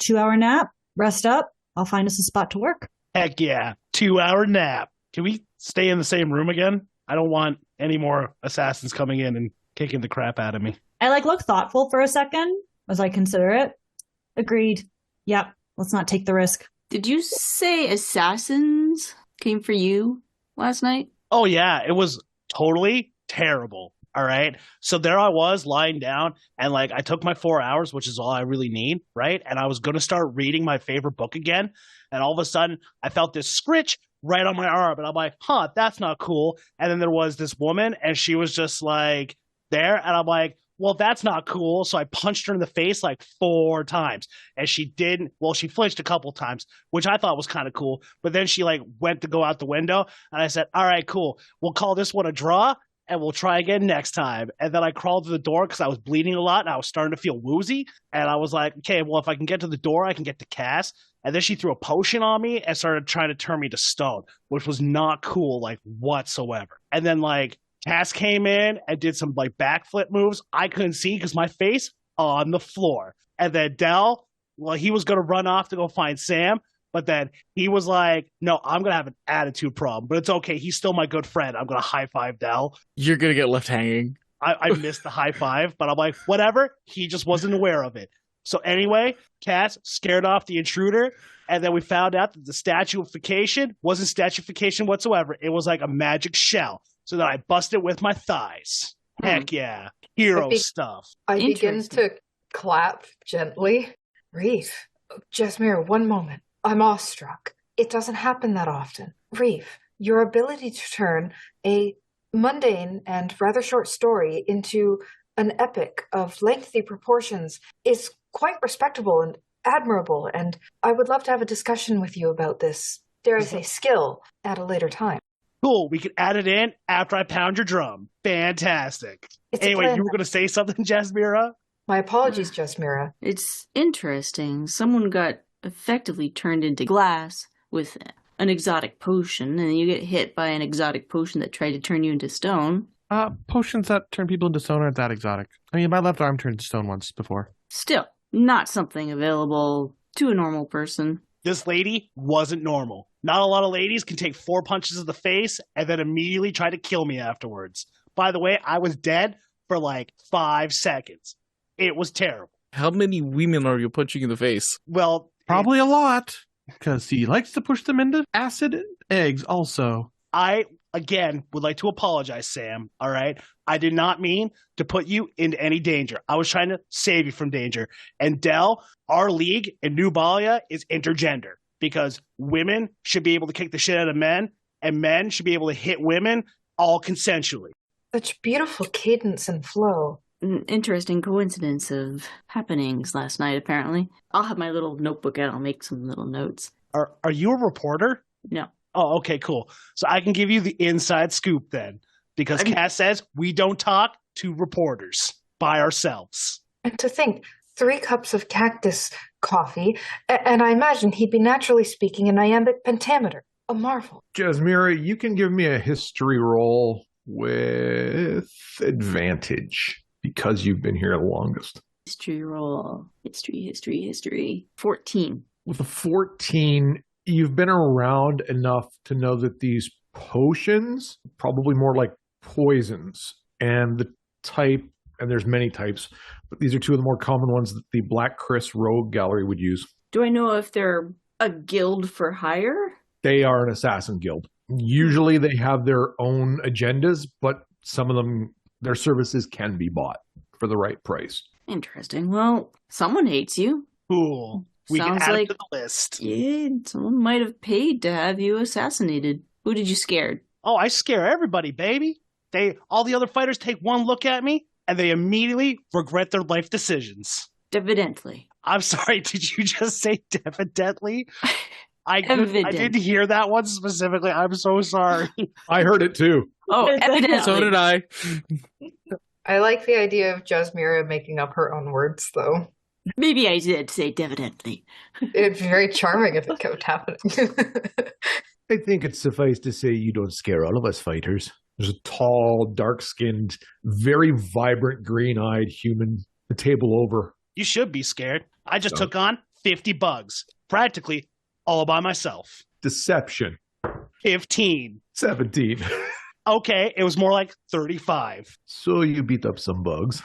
2-hour nap. Rest up. I'll find us a spot to work. Heck yeah. 2-hour nap. Can we stay in the same room again? I don't want any more assassins coming in and kicking the crap out of me. I look thoughtful for a second as I consider it. Agreed. Yep. Let's not take the risk. Did you say assassins came for you last night? Oh yeah, it was totally terrible. All right. So there I was lying down, and like I took my 4 hours, which is all I really need. Right. And I was going to start reading my favorite book again. And all of a sudden I felt this scritch right on my arm. And I'm like, huh, that's not cool. And then there was this woman, and she was just like there. And I'm like, well, that's not cool. So I punched her in the face like 4 times. And she didn't, well, she flinched a couple times, which I thought was kind of cool. But then she like went to go out the window. And I said, all right, cool. We'll call this one a draw, and we'll try again next time. And then I crawled to the door because I was bleeding a lot and I was starting to feel woozy. And I was like, okay, well, if I can get to the door, I can get to Cass. And then she threw a potion on me and started trying to turn me to stone, which was not cool, like whatsoever. And then like Cass came in and did some like backflip moves. I couldn't see because my face on the floor. And then Dell, well, he was going to run off to go find Sam. But then he was like, no, I'm going to have an attitude problem. But it's okay. He's still my good friend. I'm going to high five Dell. You're going to get left hanging. I missed the high five, but I'm like, whatever. He just wasn't aware of it. So anyway, Cass scared off the intruder. And then we found out that the statuification wasn't statuification whatsoever. It was like a magic shell. So then I busted with my thighs. Heck yeah. Hero stuff. I begin to clap gently. Reef, Jasmira, one moment. I'm awestruck. It doesn't happen that often. Reef, your ability to turn a mundane and rather short story into an epic of lengthy proportions is quite respectable and admirable, and I would love to have a discussion with you about this, dare I say, skill at a later time. Cool, we can add it in after I pound your drum. Fantastic. Anyway, you were going to say something, Jasmira? My apologies, Jasmira. It's interesting. Someone got effectively turned into glass with an exotic potion, and you get hit by an exotic potion that tried to turn you into stone. Potions that turn people into stone aren't that exotic. I mean, my left arm turned into stone once before. Still, not something available to a normal person. This lady wasn't normal. Not a lot of ladies can take 4 punches in the face and then immediately try to kill me afterwards. By the way, I was dead for like 5 seconds. It was terrible. How many women are you punching in the face? Well, probably a lot, because he likes to push them into acid eggs also. I, again, would like to apologize, Sam, all right? I did not mean to put you into any danger. I was trying to save you from danger. And Dell, our league in New Balia is intergender, because women should be able to kick the shit out of men, and men should be able to hit women all consensually. Such beautiful cadence and flow. An interesting coincidence of happenings last night, apparently. I'll have my little notebook out. I'll make some little notes. Are you a reporter? No. Oh, okay, cool. So I can give you the inside scoop then, because Cass says we don't talk to reporters by ourselves. And to think, 3 cups of cactus coffee, and I imagine he'd be naturally speaking in iambic pentameter. A marvel. Jasmira, you can give me a history roll with advantage, because you've been here the longest. History roll. History. 14. With a 14, you've been around enough to know that these potions, probably more like poisons, and the type, and there's many types, but these are 2 of the more common ones that the Black Chris Rogue Gallery would use. Do I know if they're a guild for hire? They are an assassin guild. Usually they have their own agendas, but some of them, their services can be bought for the right price. Interesting. Well, someone hates you. Cool. We Sounds can add like it to the list. Yeah, someone might have paid to have you assassinated. Who did you scare? Oh, I scare everybody, baby. All the other fighters take one look at me, and they immediately regret their life decisions. Evidently. I'm sorry, did you just say evidently? I didn't hear that one specifically. I'm so sorry. I heard it too. Oh, evidently. So did I. I like the idea of Jasmira making up her own words, though. Maybe I did say evidently. It'd be very charming if it kept happening. I think it's suffice to say you don't scare all of us fighters. There's a tall, dark-skinned, very vibrant, green-eyed human, the table over. You should be scared. I just took on 50 bugs, practically all by myself. Deception. 15. 17. Okay, it was more like 35. So you beat up some bugs.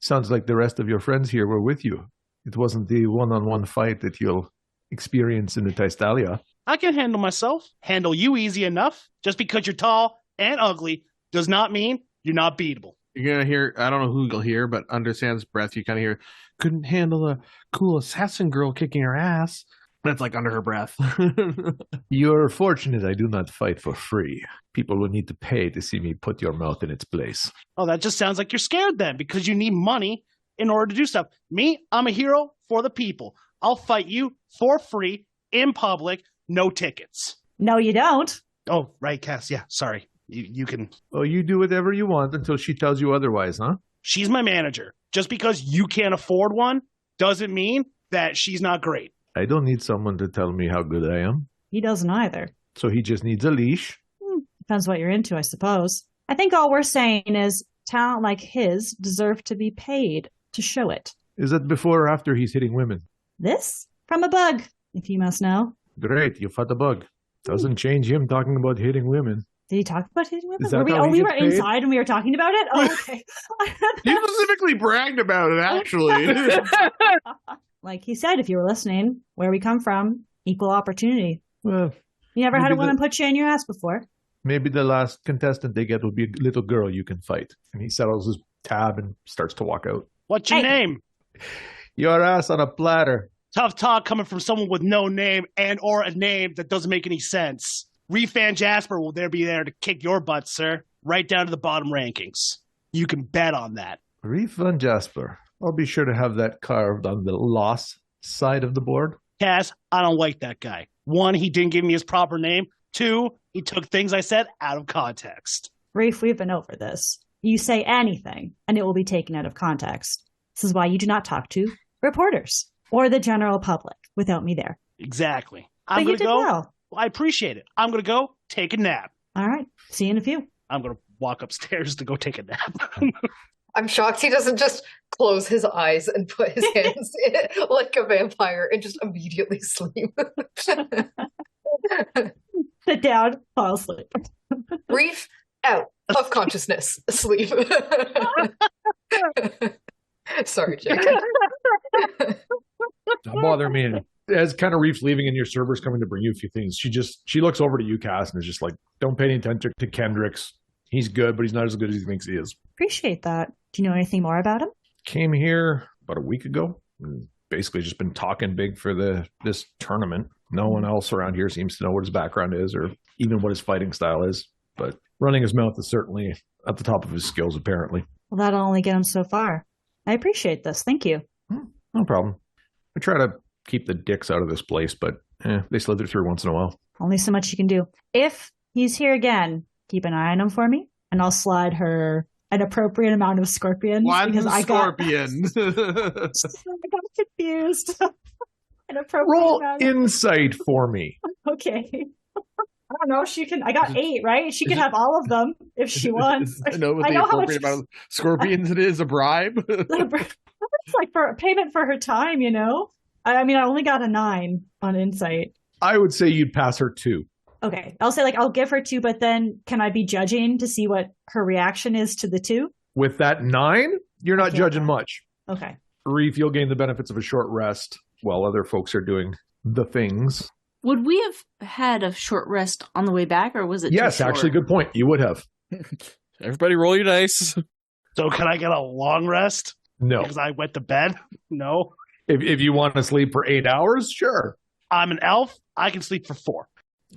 Sounds like the rest of your friends here were with you. It wasn't the one-on-one fight that you'll experience in the Taistalia. I can handle myself. Handle you easy enough. Just because you're tall and ugly does not mean you're not beatable. You're gonna hear, I don't know who you'll hear, but under Sam's breath, you kind of hear, couldn't handle a cool assassin girl kicking her ass. That's like under her breath. You're fortunate I do not fight for free. People will need to pay to see me put your mouth in its place. Oh, that just sounds like you're scared then, because you need money in order to do stuff. Me, I'm a hero for the people. I'll fight you for free, in public, no tickets. No, you don't. Oh, right, Cass. Yeah, sorry. You can... Oh, you do whatever you want until she tells you otherwise, huh? She's my manager. Just because you can't afford one doesn't mean that she's not great. I don't need someone to tell me how good I am. He doesn't either. So he just needs a leash. Depends what you're into, I suppose. I think all we're saying is talent like his deserve to be paid to show it. Is it before or after he's hitting women? This? From a bug, if you must know. Great, you fought a bug. Doesn't change him talking about hitting women. Did he talk about hitting women? Is that how he we gets were paid? inside and we were talking about it? Oh, okay. He specifically bragged about it, actually. Like he said, if you were listening, where we come from, equal opportunity. Well, You never had a maybe woman put you in your ass before. maybe the last contestant they get will be a little girl you can fight. And he settles his tab and starts to walk out. What's your Hey. name? Your ass on a platter. Tough talk coming from someone with no name and or a name that doesn't make any sense. Reef and Jasper will be there to kick your butt, sir. Right down to the bottom rankings. You can bet on that. Reef Van Jasper. I'll be sure to have that carved on the loss side of the board. Cass, I don't like that guy. 1, he didn't give me his proper name. 2, he took things I said out of context. Reef, we've been over this. You say anything, and it will be taken out of context. This is why you do not talk to reporters or the general public without me there. Exactly. But I'm you going to did go. well. I appreciate it. I'm going to go take a nap. All right. See you in a few. I'm going to walk upstairs to go take a nap. I'm shocked he doesn't just close his eyes and put his hands in like a vampire and just immediately sleep. Sit down, fall asleep. Reef out of consciousness, asleep. Sorry, Jake. Don't bother me. As kind of Reef's leaving and your server's coming to bring you a few things, she looks over to you, Cass, and is just like, don't pay any attention to Kendricks. He's good, but he's not as good as he thinks he is. Appreciate that. Do you know anything more about him? Came here about a week ago. And basically just been talking big for this tournament. No one else around here seems to know what his background is or even what his fighting style is. But running his mouth is certainly at the top of his skills, apparently. Well, that'll only get him so far. I appreciate this. Thank you. No problem. I try to keep the dicks out of this place, but they slither through once in a while. Only so much you can do. If he's here again, keep an eye on him for me, and I'll slide her an appropriate amount of scorpions. One because scorpion. I got confused. An appropriate Roll amount. insight for me. Okay. I don't know. She can. I got 8, right? She can have all of them if she wants. I know what I the know how appropriate much- amount of scorpions it is, a bribe. It's like for payment for her time, you know. I mean, I only got a 9 on insight. I would say you'd pass her 2. Okay, I'll say I'll give her 2, but then can I be judging to see what her reaction is to the 2? With that 9, you're not Okay. judging much. Okay. Reef, you'll gain the benefits of a short rest while other folks are doing the things. Would we have had a short rest on the way back, or was it? Yes, too short? actually, good point. You would have. Everybody roll your dice. So can I get a long rest? No. Because I went to bed? No. If you want to sleep for 8 hours, sure. I'm an elf. I can sleep for 4.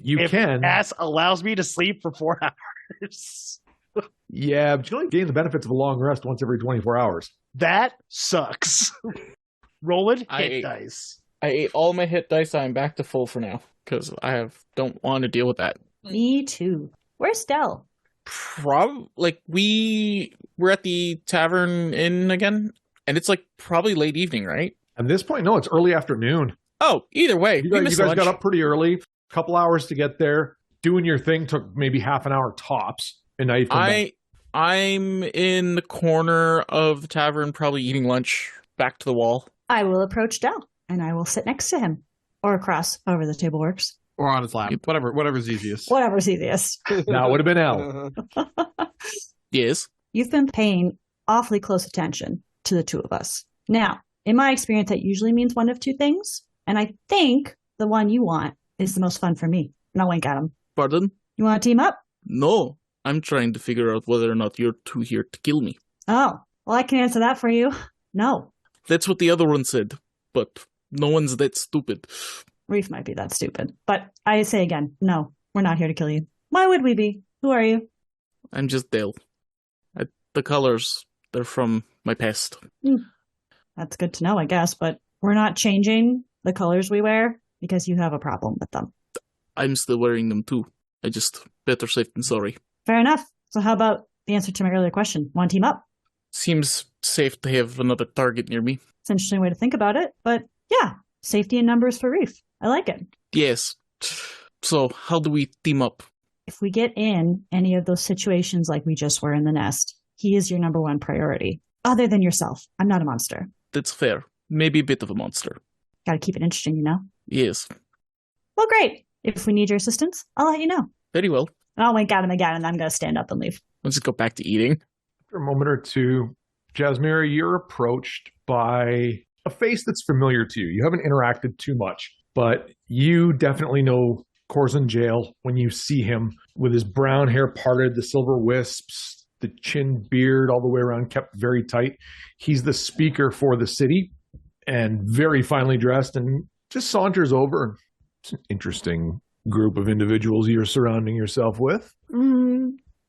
You if can. Cass allows me to sleep for 4 hours. Yeah, but you only gain the benefits of a long rest once every 24 hours. That sucks. Rolling hit I- dice. I ate all my hit dice. I'm back to full for now because don't want to deal with that. Me too. Where's Dell? We're at the tavern inn again, and it's probably late evening, right? At this point, no, it's early afternoon. Oh, either way, You we guys missed got lunch. up pretty early. A couple hours to get there. Doing your thing took maybe half an hour tops. And now you've come back. I'm in the corner of the tavern, probably eating lunch, back to the wall. I will approach Dell, and I will sit next to him. Or across, however the table works. Or on his lap. Whatever's easiest. Whatever's easiest. That would have been L. Yes. You've been paying awfully close attention to the two of us. Now, in my experience, that usually means one of 2 things. And I think the one you want is the most fun for me. And I'll wink at him. Pardon? You want to team up? No. I'm trying to figure out whether or not you're two here to kill me. Oh, well, I can answer that for you. No. That's what the other one said, but no one's that stupid. Reef might be that stupid. But I say again, no, we're not here to kill you. Why would we be? Who are you? I'm just Dale. The colors, they're from my past. That's good to know, I guess, but we're not changing the colors we wear because you have a problem with them. I'm still wearing them too. I just better safe than sorry. Fair enough. So how about the answer to my earlier question? Want to team up? Seems safe to have another target near me. It's an interesting way to think about it, but yeah, safety in numbers for Reef. I like it. Yes. So, how do we team up? If we get in any of those situations like we just were in the nest, he is your number one priority. Other than yourself. I'm not a monster. That's fair. Maybe a bit of a monster. Gotta keep it interesting, you know? Yes. Well, great. If we need your assistance, I'll let you know. Very well. And I'll wink at him again, and I'm gonna stand up and leave. Let's just go back to eating. After a moment or two, Jasmira, you're approached by a face that's familiar to you. You haven't interacted too much, but you definitely know Corzin Jail when you see him with his brown hair parted, the silver wisps, the chin beard all the way around kept very tight. He's the speaker for the city and very finely dressed and just saunters over. It's an interesting group of individuals you're surrounding yourself with.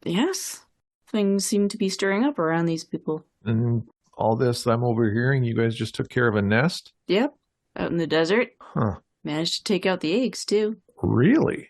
Yes. Things seem to be stirring up around these people. And all this I'm overhearing, you guys just took care of a nest? Yep. Out in the desert. Huh. Managed to take out the eggs, too. Really?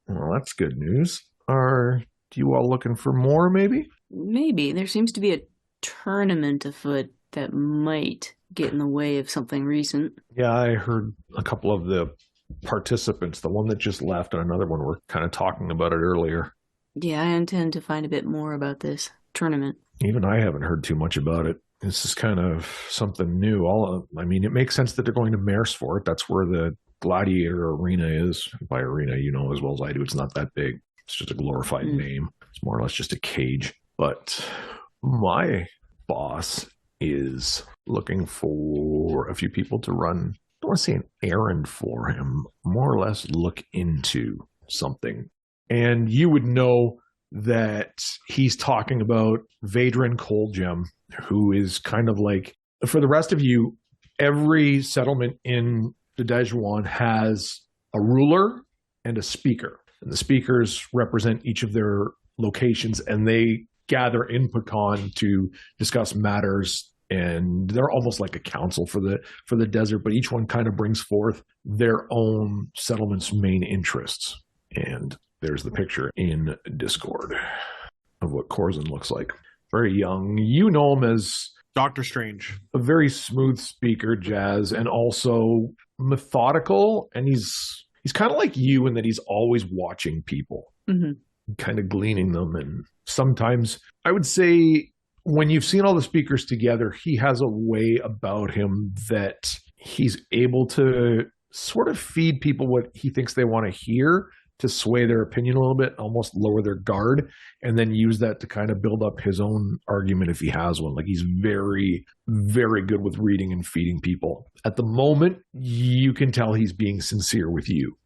Well, that's good news. Are you all looking for more, maybe? Maybe. There seems to be a tournament afoot that might get in the way of something recent. Yeah, I heard a couple of the participants, the one that just left and another one, were kind of talking about it earlier. Yeah, I intend to find a bit more about this tournament. Even I haven't heard too much about it. This is kind of something new. It makes sense that they're going to Maersk for it. That's where the Gladiator Arena is. By arena, you know as well as I do, it's not that big. It's just a glorified name. It's more or less just a cage. But my boss is looking for a few people to run, I don't want to say an errand for him, more or less look into something. And you would know that he's talking about Vadran Coldgem, who is kind of like, for the rest of you, every settlement in the Dejuan has a ruler and a speaker. And the speakers represent each of their locations, and they gather in Pecan to discuss matters. And they're almost like a council for the desert, but each one kind of brings forth their own settlement's main interests. And there's the picture in Discord of what Corzin looks like. Very young. You know him as Doctor Strange. a very smooth speaker, Jazz, and also methodical. And he's kind of like you in that he's always watching people, kind of gleaning them. And sometimes I would say when you've seen all the speakers together, he has a way about him that he's able to sort of feed people what he thinks they want to hear, to sway their opinion a little bit, almost lower their guard, and then use that to kind of build up his own argument if he has one. Like, he's very, very good with reading and feeding people. At the moment, you can tell he's being sincere with you.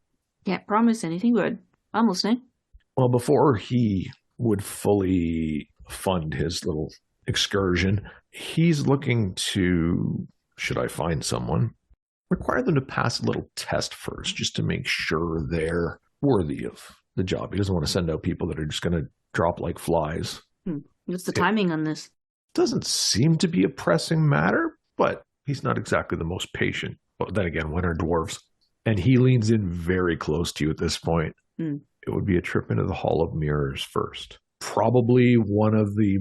Can't promise anything good. I'm listening. Well, before he would fully fund his little excursion, he's looking to, should I find someone, require them to pass a little test first, just to make sure they're worthy of the job. He doesn't want to send out people that are just going to drop like flies. What's the timing on this? Doesn't seem to be a pressing matter, but he's not exactly the most patient. But then again, when are dwarves? And he leans in very close to you at this point. It would be a trip into the Hall of Mirrors first. Probably one of the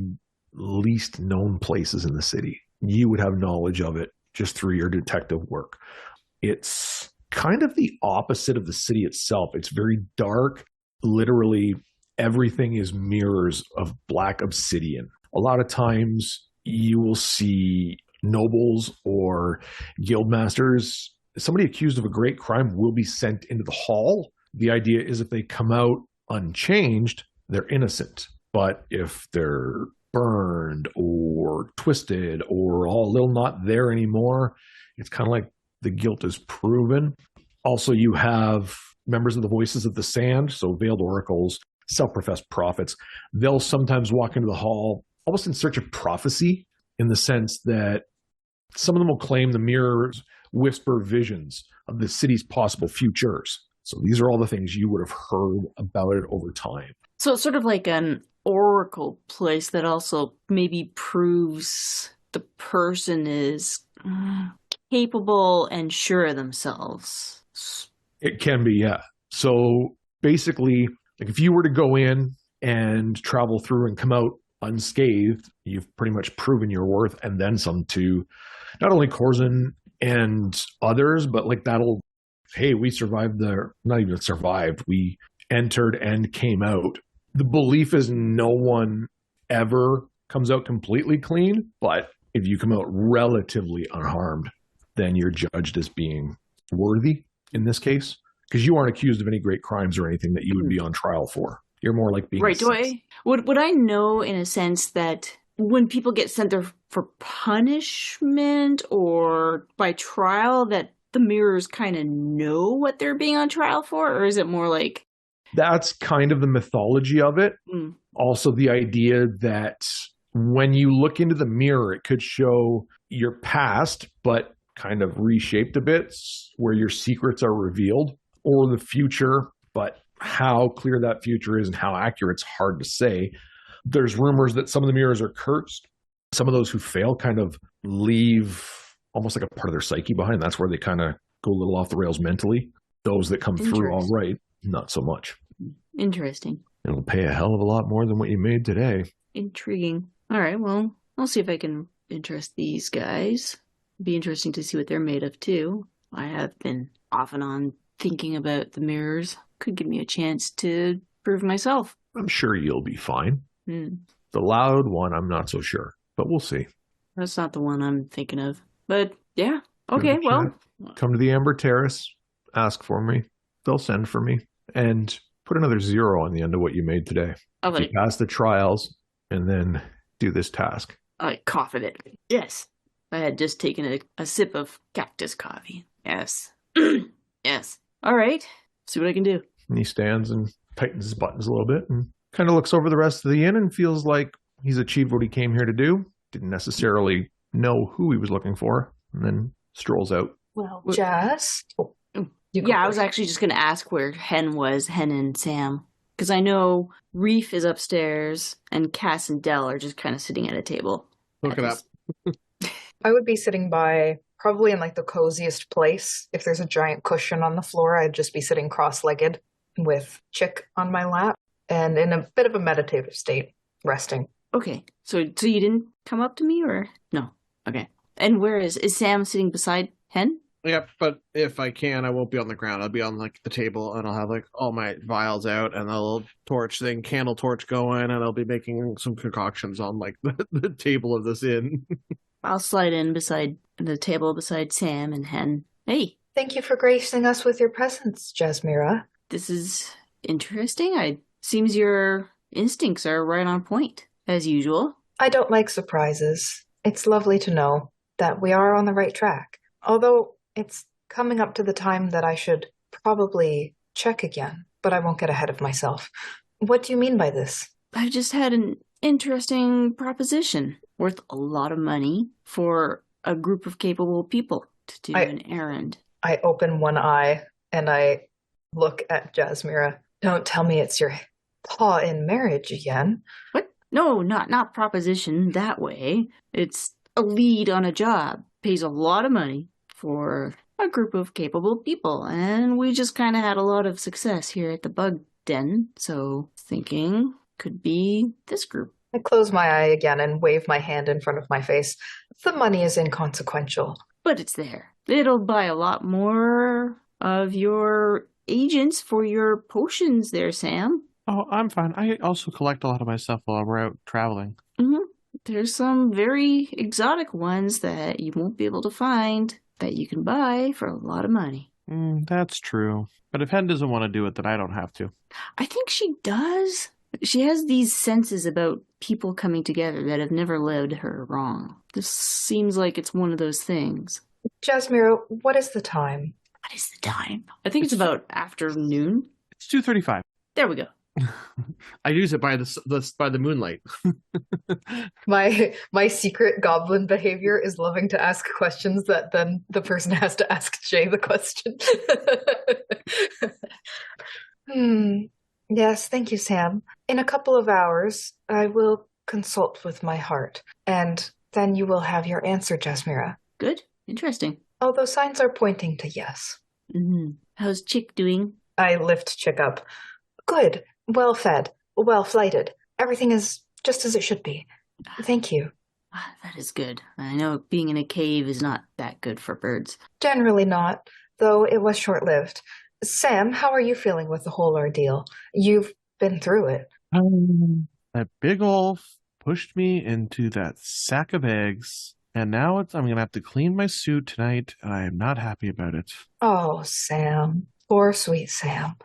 least known places in the city. You would have knowledge of it just through your detective work. It's kind of the opposite of the city itself. It's very dark. Literally everything is mirrors of black obsidian. A lot of times you will see nobles or guildmasters. Somebody accused of a great crime will be sent into the hall. The idea is if they come out unchanged, they're innocent. But if they're burned or twisted or all a little not there anymore, it's kind of like the guilt is proven. Also, you have members of the Voices of the Sand, so veiled oracles, self-professed prophets. They'll sometimes walk into the hall almost in search of prophecy, in the sense that some of them will claim the mirrors whisper visions of the city's possible futures. So these are all the things you would have heard about it over time. So it's sort of like an oracle place that also maybe proves the person is capable and sure of themselves. It can be, yeah. So basically, like if you were to go in and travel through and come out unscathed, you've pretty much proven your worth and then some to not only Corzin and others, but like that'll, hey, we survived not even survived, we entered and came out. The belief is no one ever comes out completely clean, but if you come out relatively unharmed, then you're judged as being worthy in this case, because you aren't accused of any great crimes or anything that you would be on trial for. You're more like being right. Would I know in a sense that when people get sent there for punishment or by trial that the mirrors kind of know what they're being on trial for, or is it more like that's kind of the mythology of it? Also the idea that when you look into the mirror, it could show your past, but kind of reshaped a bit where your secrets are revealed, or the future, but how clear that future is and how accurate, it's hard to say. There's rumors that some of the mirrors are cursed. Some of those who fail kind of leave almost like a part of their psyche behind. That's where they kind of go a little off the rails mentally. Those that come through all right, not so much. Interesting. It'll pay a hell of a lot more than what you made today. Intriguing. All right, well, I'll see if I can interest these guys. It'd be interesting to see what they're made of, too. I have been off and on thinking about the mirrors. Could give me a chance to prove myself. I'm sure you'll be fine. The loud one, I'm not so sure, but we'll see. That's not the one I'm thinking of. But, yeah. Okay, well. Come to the Amber Terrace, ask for me. They'll send for me. And put another 0 on the end of what you made today. Okay. You pass the trials, and then do this task. I cough at it. Yes. I had just taken a sip of cactus coffee. Yes. Yes. All right. See what I can do. And he stands and tightens his buttons a little bit and kind of looks over the rest of the inn and feels like he's achieved what he came here to do. Didn't necessarily know who he was looking for, and then strolls out. Well, Jess? I was actually just going to ask where Hen and Sam. Because I know Reef is upstairs and Cass and Dell are just kind of sitting at a table. Look it up. I would be sitting by probably in like the coziest place. If there's a giant cushion on the floor, I'd just be sitting cross-legged with Chick on my lap and in a bit of a meditative state, resting. Okay. So you didn't come up to me or no? Okay. And where is Sam sitting beside Hen? Yep, but if I can, I won't be on the ground. I'll be on like the table, and I'll have like all my vials out and a little candle torch going, and I'll be making some concoctions on like the table of this inn. I'll slide in beside the table beside Sam and Hen. Hey. Thank you for gracing us with your presence, Jasmira. This is interesting. Seems your instincts are right on point, as usual. I don't like surprises. It's lovely to know that we are on the right track. Although it's coming up to the time that I should probably check again, but I won't get ahead of myself. What do you mean by this? I've just had an interesting proposition worth a lot of money for a group of capable people to do an errand. I open one eye and I look at Jasmira. Don't tell me it's your paw in marriage again. What? No, not proposition that way. It's a lead on a job. Pays a lot of money for a group of capable people, and we just kind of had a lot of success here at the Bug Den, so thinking could be this group. I close my eye again and wave my hand in front of my face. The money is inconsequential. But it's there. It'll buy a lot more of your agents for your potions there, Sam. Oh, I'm fine. I also collect a lot of my stuff while we're out traveling. Mm-hmm. There's some very exotic ones that you won't be able to find that you can buy for a lot of money. That's true. But if Hen doesn't want to do it, then I don't have to. I think she does. She has these senses about people coming together that have never led her wrong. This seems like it's one of those things. Jasmira, what is the time? What is the time? I think it's about afternoon. It's 2:35. There we go. I use it by the moonlight. My secret goblin behavior is loving to ask questions that then the person has to ask Jay the question. Yes, thank you, Sam. In a couple of hours, I will consult with my heart, and then you will have your answer, Jasmira. Good. Interesting. Although signs are pointing to yes. Mm-hmm. How's Chick doing? I lift Chick up. Good. Well fed. Well flighted. Everything is just as it should be. Thank you. That is good. I know being in a cave is not that good for birds. Generally not, though it was short-lived. Sam, how are you feeling with the whole ordeal? You've been through it. That big wolf pushed me into that sack of eggs, and now I'm going to have to clean my suit tonight, and I am not happy about it. Oh, Sam. Poor sweet Sam.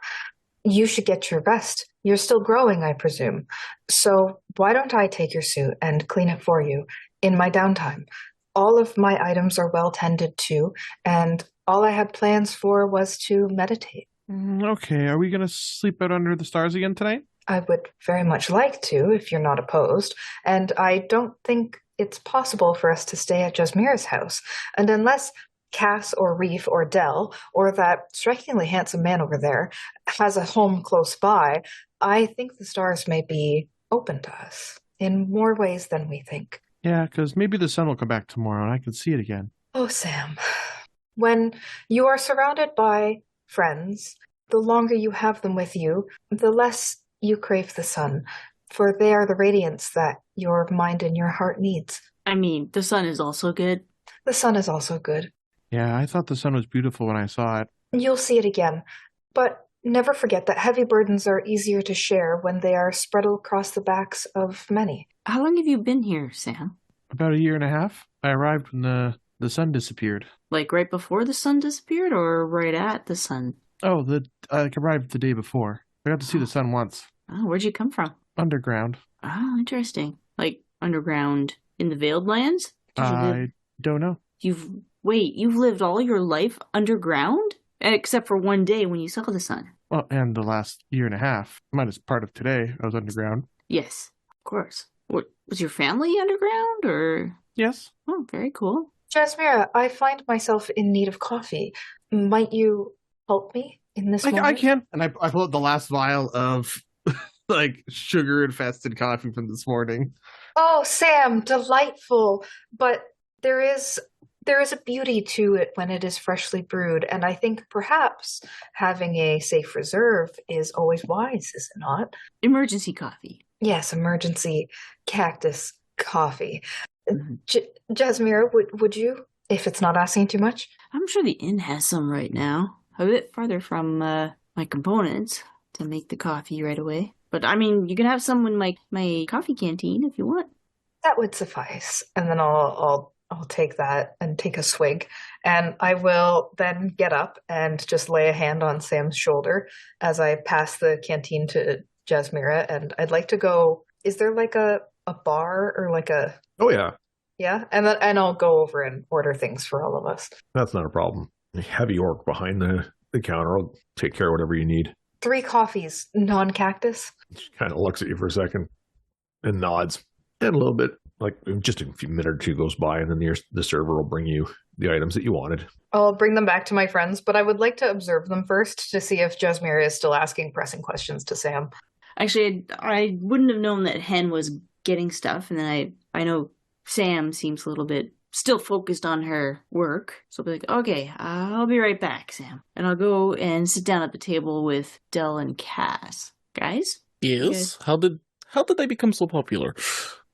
You should get your rest. You're still growing, I presume. So why don't I take your suit and clean it for you in my downtime? All of my items are well tended to, and all I had plans for was to meditate. Okay, are we going to sleep out under the stars again tonight? I would very much like to, if you're not opposed, and I don't think it's possible for us to stay at Jasmira's house, and unless Cass or Reef or Dell or that strikingly handsome man over there has a home close by, I think the stars may be open to us in more ways than we think. Yeah, because maybe the sun will come back tomorrow and I can see it again. Oh, Sam. When you are surrounded by friends, the longer you have them with you, the less you crave the sun, for they are the radiance that your mind and your heart needs. I mean, the sun is also good. The sun is also good. Yeah, I thought the sun was beautiful when I saw it. You'll see it again. But never forget that heavy burdens are easier to share when they are spread across the backs of many. How long have you been here, Sam? About a year and a half. I arrived when the sun disappeared. Like right before the sun disappeared or right at the sun? Oh, I arrived the day before. I got to see the sun once. Oh, where'd you come from? Underground. Oh, interesting. Like underground in the Veiled Lands? I don't know. You've lived all your life underground? Except for one day when you saw the sun. Well, and the last year and a half. Minus part of today, I was underground. Yes, of course. What, was your family underground, or? Yes. Oh, very cool. Jasmira, I find myself in need of coffee. Might you help me in this moment? I can. And I pull out the last vial of like sugar-infested coffee from this morning. Oh, Sam, delightful. But there is a beauty to it when it is freshly brewed, and I think perhaps having a safe reserve is always wise, is it not? Emergency coffee. Yes, emergency cactus coffee. Jasmira, would you, if it's not asking too much? I'm sure the inn has some right now. A bit farther from my components to make the coffee right away. But I mean, you can have some in my coffee canteen if you want. That would suffice. And then I'll take that and take a swig. And I will then get up and just lay a hand on Sam's shoulder as I pass the canteen to Jasmira. And I'd like to go, is there like a bar or like a... Oh, yeah. Yeah? And I'll go over and order things for all of us. That's not a problem. Heavy orc behind the counter. I'll take care of whatever you need. 3 coffees, non-cactus. She kind of looks at you for a second and nods. And a little bit, like just a few minute or two goes by, and then the server will bring you the items that you wanted. I'll bring them back to my friends, but I would like to observe them first to see if Jasmira is still asking pressing questions to Sam. Actually, I wouldn't have known that Hen was getting stuff, and then I know Sam seems a little bit still focused on her work. So I'll be like, okay, I'll be right back, Sam. And I'll go and sit down at the table with Dell and Cass. Guys? Yes? How did they become so popular?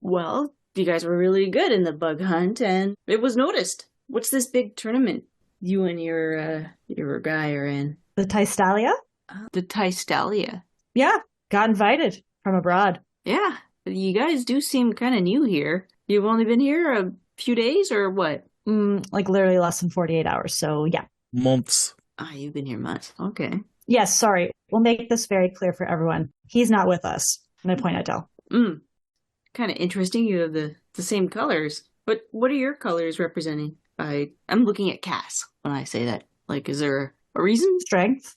Well, you guys were really good in the bug hunt, and it was noticed. What's this big tournament you and your guy are in? The Tystalia? The Tystalia. Yeah, got invited from abroad. Yeah, you guys do seem kind of new here. You've only been here a few days, or what? Like literally less than 48 hours, so yeah. Months. You've been here months. Okay. Yes, sorry. We'll make this very clear for everyone. He's not with us. And I point at Dell. Kind of interesting. You have the same colors. But what are your colors representing? I'm looking at Cass when I say that. Like, is there a reason? Strength,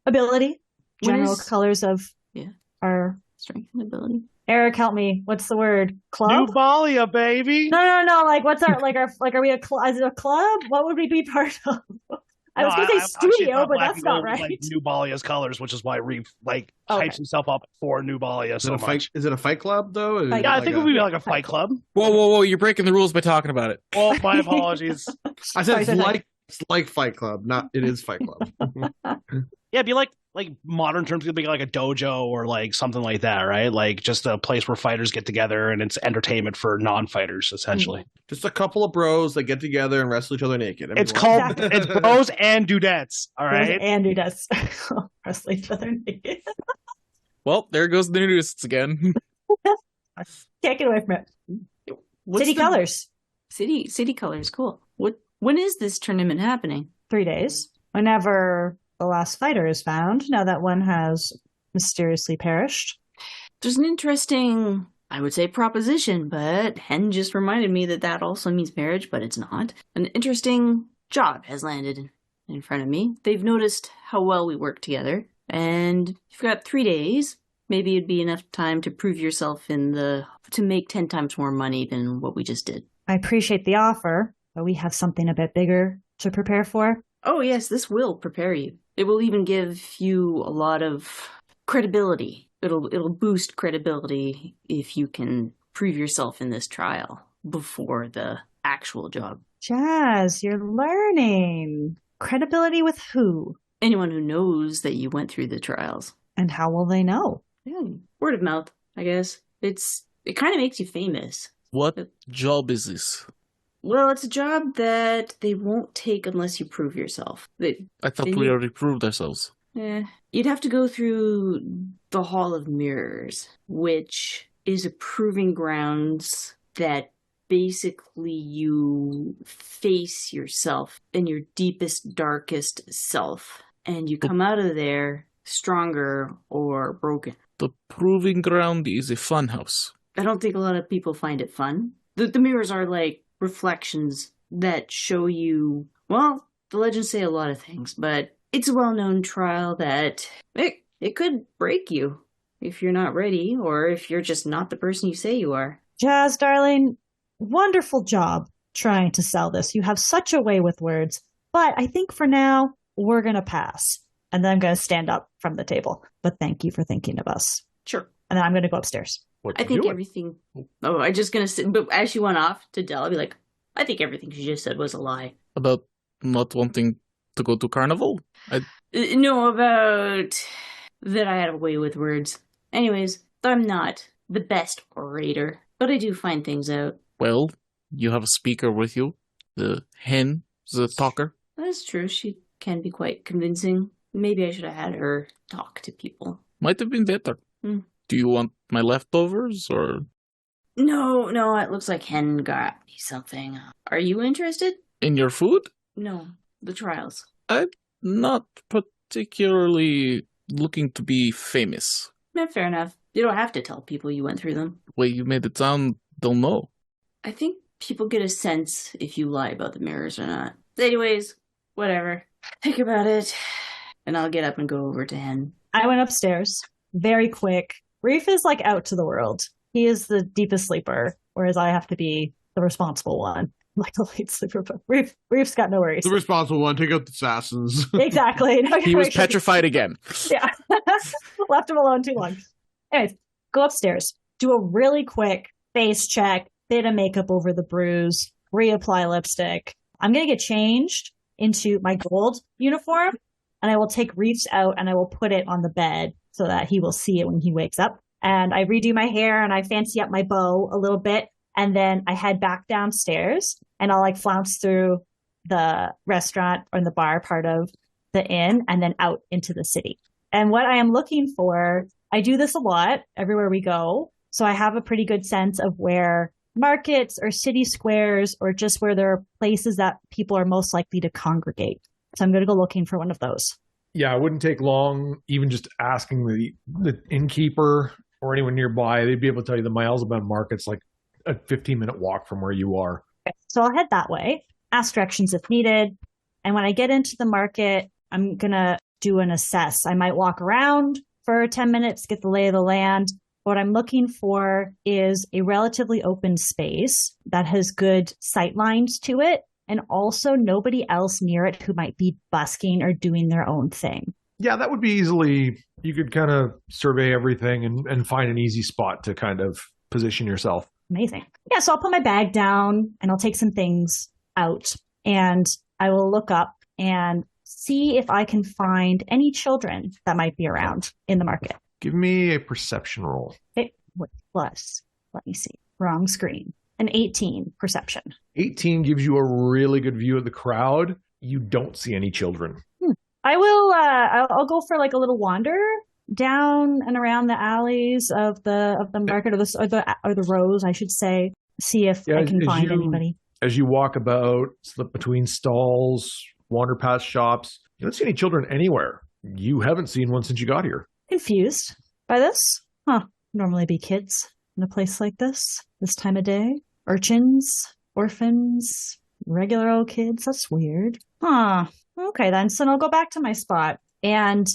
ability, general colors of Yeah. Our Strength and ability. Eric, help me. What's the word? Club? Nubalia, baby. No. Like, what's our are we a is it a club? What would we be part of? I was going to say studio, but that's not right. Like Nubalia's colors, which is why Reef hypes himself up for Nubalia Is so it a much. Is it a fight club though? Yeah, I think it would be like a fight club. Whoa! You're breaking the rules by talking about it. Oh, my apologies. I said it's like Fight Club, not it is Fight Club. Yeah, it'd be like modern terms, it'd be like a dojo or like something like that, right? Like just a place where fighters get together and it's entertainment for non-fighters, essentially. Just a couple of bros that get together and wrestle each other naked. It's called it's bros and dudettes, all right? Bros and dudettes wrestle each other naked. Well, there goes the nudists again. Can't get away from it. City colors. City colors, cool. When is this tournament happening? 3 days. Whenever the last fighter is found, now that one has mysteriously perished. There's an interesting, I would say, proposition, but Hen just reminded me that also means marriage, but it's not. An interesting job has landed in front of me. They've noticed how well we work together, and you've got 3 days. Maybe it'd be enough time to prove yourself to make 10 times more money than what we just did. I appreciate the offer, but we have something a bit bigger to prepare for. Oh, yes, this will prepare you. It will even give you a lot of credibility. It'll boost credibility if you can prove yourself in this trial before the actual job. Jazz, you're learning. Credibility with who? Anyone who knows that you went through the trials. And how will they know? Yeah, word of mouth, I guess. It kind of makes you famous. What job is this? Well, it's a job that they won't take unless you prove yourself. I thought we already proved ourselves. You'd have to go through the Hall of Mirrors, which is a proving grounds that basically you face yourself in your deepest, darkest self, and you come out of there stronger or broken. The proving ground is a funhouse. I don't think a lot of people find it fun. The mirrors are like reflections that show you, well, the legends say a lot of things, but it's a well-known trial that it could break you if you're not ready or if you're just not the person you say you are. Jazz, darling, wonderful job trying to sell this. You have such a way with words, but I think for now, we're going to pass. And then I'm going to stand up from the table. But thank you for thinking of us. Sure. And then I'm going to go upstairs. I think everything... Oh, I'm just going to sit... But as she went off to Dell, I'd be like, I think everything she just said was a lie. About not wanting to go to carnival? No, about that I had a way with words. Anyways, I'm not the best orator, but I do find things out. Well, you have a speaker with you. The Hen, the talker. That's true. She can be quite convincing. Maybe I should have had her talk to people. Might have been better. Do you want my leftovers, or...? No, it looks like Hen got me something. Are you interested? In your food? No, the trials. I'm not particularly looking to be famous. Fair enough. You don't have to tell people you went through them. The way you made it sound, they'll know. I think people get a sense if you lie about the mirrors or not. Anyways, whatever. Think about it, and I'll get up and go over to Hen. I went upstairs, very quick. Reef is like out to the world. He is the deepest sleeper, whereas I have to be the responsible one. Like the late sleeper, but Reef's got no worries. The responsible one, take out the assassins. Exactly. He was petrified again. Yeah. Left him alone too long. Anyways, go upstairs. Do a really quick face check, bit of makeup over the bruise, reapply lipstick. I'm going to get changed into my gold uniform, and I will take Reef's out and I will put it on the bed so that he will see it when he wakes up. And I redo my hair and I fancy up my bow a little bit. And then I head back downstairs and I'll like flounce through the restaurant or the bar part of the inn and then out into the city. And what I am looking for, I do this a lot everywhere we go. So I have a pretty good sense of where markets or city squares or just where there are places that people are most likely to congregate. So I'm going to go looking for one of those. Yeah, it wouldn't take long, even just asking the innkeeper or anyone nearby. They'd be able to tell you the miles about markets, like a 15-minute walk from where you are. Okay, so I'll head that way, ask directions if needed. And when I get into the market, I'm going to do an assess. I might walk around for 10 minutes, get the lay of the land. What I'm looking for is a relatively open space that has good sight lines to it, and also nobody else near it who might be busking or doing their own thing. Yeah, that would be easily, you could kind of survey everything and find an easy spot to kind of position yourself. Amazing. Yeah, so I'll put my bag down and I'll take some things out, and I will look up and see if I can find any children that might be around in the market. Give me a perception roll. Okay, plus, let me see, wrong screen. An 18 perception. 18 gives you a really good view of the crowd. You don't see any children. I will, I'll go for like a little wander down and around the alleys of the market, or the rows, I should say, see if I can find anybody. As you walk about, slip between stalls, wander past shops, you don't see any children anywhere. You haven't seen one since you got here. Confused by this? Normally be kids in a place like this time of day. Urchins, orphans, regular old kids. That's weird. Okay then. So I'll go back to my spot and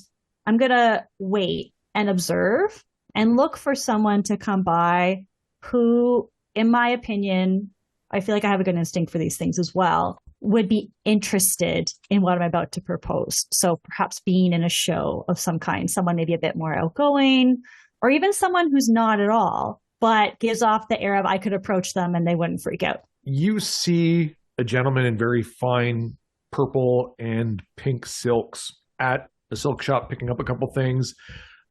I'm going to wait and observe and look for someone to come by who, in my opinion, I feel like I have a good instinct for these things as well, would be interested in what I'm about to propose. So perhaps being in a show of some kind, someone maybe a bit more outgoing, or even someone who's not at all, but gives off the air of I could approach them and they wouldn't freak out. You see a gentleman in very fine purple and pink silks at a silk shop picking up a couple things.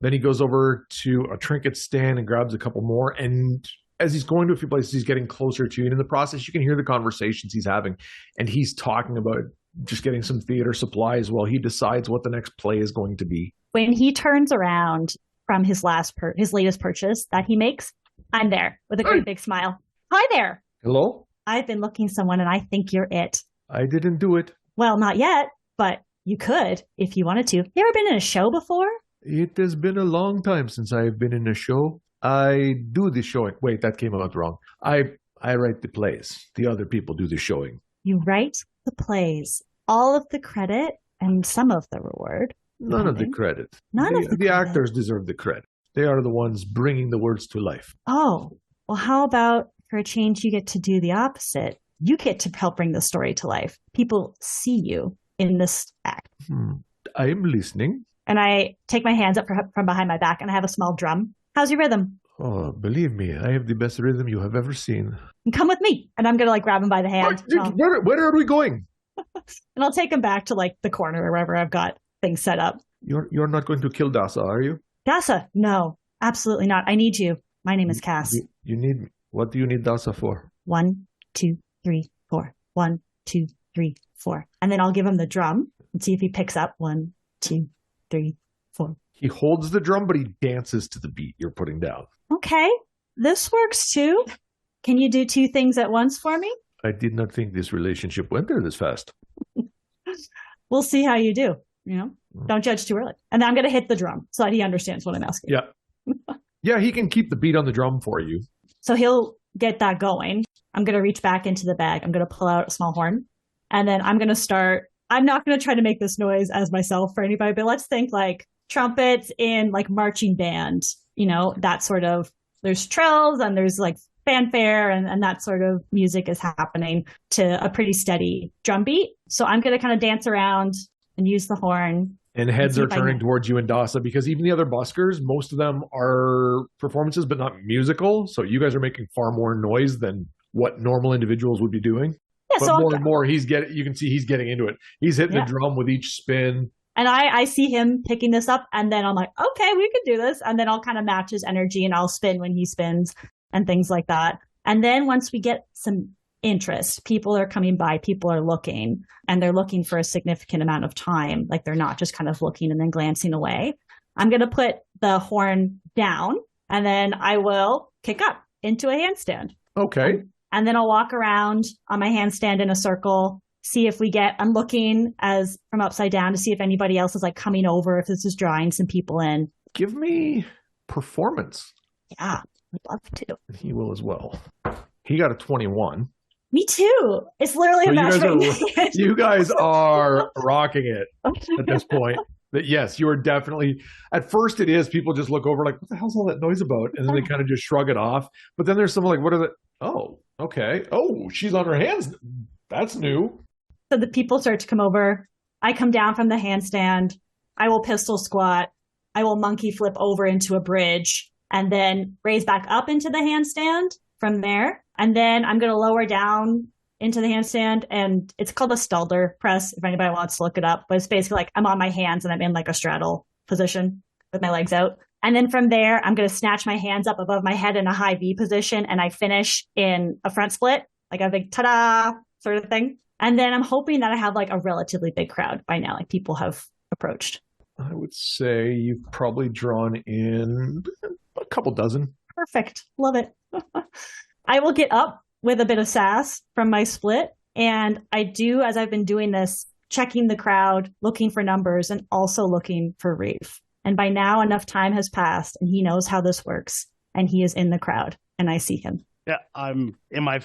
Then he goes over to a trinket stand and grabs a couple more. And as he's going to a few places, he's getting closer to you. And in the process, you can hear the conversations he's having. And he's talking about just getting some theater supplies while he decides what the next play is going to be. When he turns around from his latest purchase that he makes, I'm there with a great big smile. Hi there. Hello? I've been looking someone and I think you're it. I didn't do it. Well, not yet, but you could if you wanted to. You ever been in a show before? It has been a long time since I've been in a show. I do the showing. Wait, that came out wrong. I write the plays. The other people do the showing. You write the plays. All of the credit and some of the reward. None of the credit. The actors deserve the credit. They are the ones bringing the words to life. Oh, well, how about for a change you get to do the opposite? You get to help bring the story to life. People see you in this act. I am listening. And I take my hands up from behind my back and I have a small drum. How's your rhythm? Oh, believe me, I have the best rhythm you have ever seen. And come with me. And I'm going to like grab him by the hand. Where are we going? And I'll take him back to like the corner or wherever I've got things set up. You're not going to kill Dasa, are you? Dasa? No, absolutely not. I need you. My name is Cass. You need me. What do you need Dasa for? 1, 2, 3, 4. 1, 2, 3, 4. And then I'll give him the drum and see if he picks up 1, 2, 3, 4. He holds the drum, but he dances to the beat you're putting down. Okay, this works too. Can you do 2 things at once for me? I did not think this relationship went there this fast. We'll see how you do. Don't judge too early. And then I'm going to hit the drum so that he understands what I'm asking. Yeah. Yeah, he can keep the beat on the drum for you. So he'll get that going. I'm going to reach back into the bag. I'm going to pull out a small horn. And then I'm going to start. I'm not going to try to make this noise as myself for anybody, but let's think like trumpets in like marching band, that sort of, there's trills and there's like fanfare and that sort of music is happening to a pretty steady drum beat. So I'm going to kind of dance around and use the horn. And heads are turning towards you and Dasa because even the other buskers, most of them are performances, but not musical. So you guys are making far more noise than what normal individuals would be doing. Yeah, but so more and more, you can see he's getting into it. He's hitting the drum with each spin. And I see him picking this up and then I'm like, okay, we can do this. And then I'll kind of match his energy and I'll spin when he spins and things like that. And then once we get some interest, people are coming by, people are looking, and they're looking for a significant amount of time. Like they're not just kind of looking and then glancing away. I'm going to put the horn down and then I will kick up into a handstand. Okay. And then I'll walk around on my handstand in a circle, see if I'm looking as from upside down to see if anybody else is like coming over, if this is drawing some people in. Give me performance. Yeah, I'd love to. He will as well. He got a 21. Me too. It's literally a match. You guys are rocking it at this point. that yes, you are definitely, at first it is, people just look over like, what the hell's all that noise about? And then they kind of just shrug it off. But then there's someone like, what are the, oh, okay. Oh, she's on her hands. That's new. So the people start to come over. I come down from the handstand. I will pistol squat. I will monkey flip over into a bridge and then raise back up into the handstand from there. And then I'm going to lower down into the handstand, and it's called a Stalder press if anybody wants to look it up. But it's basically like I'm on my hands and I'm in like a straddle position with my legs out. And then from there, I'm going to snatch my hands up above my head in a high V position, and I finish in a front split, like a big ta-da sort of thing. And then I'm hoping that I have like a relatively big crowd by now, like people have approached. I would say you've probably drawn in a couple dozen. Perfect. Love it. I will get up with a bit of sass from my split. And I do, as I've been doing this, checking the crowd, looking for numbers, and also looking for Reef. And by now, enough time has passed, and he knows how this works. And he is in the crowd, and I see him. Yeah, I'm in my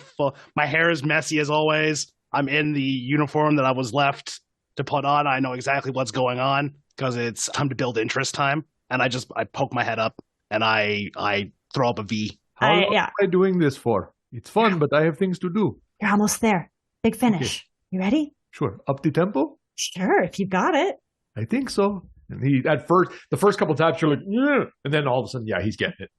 hair is messy as always. I'm in the uniform that I was left to put on. I know exactly what's going on because it's time to build interest time. And I poke my head up and I throw up a V. How long am I doing this for? It's fun, but I have things to do. You're almost there. Big finish. Okay. You ready? Sure. Up the tempo? Sure, if you got it. I think so. And he, at first, the first couple taps, you're like, yeah. And then all of a sudden, yeah, he's getting it.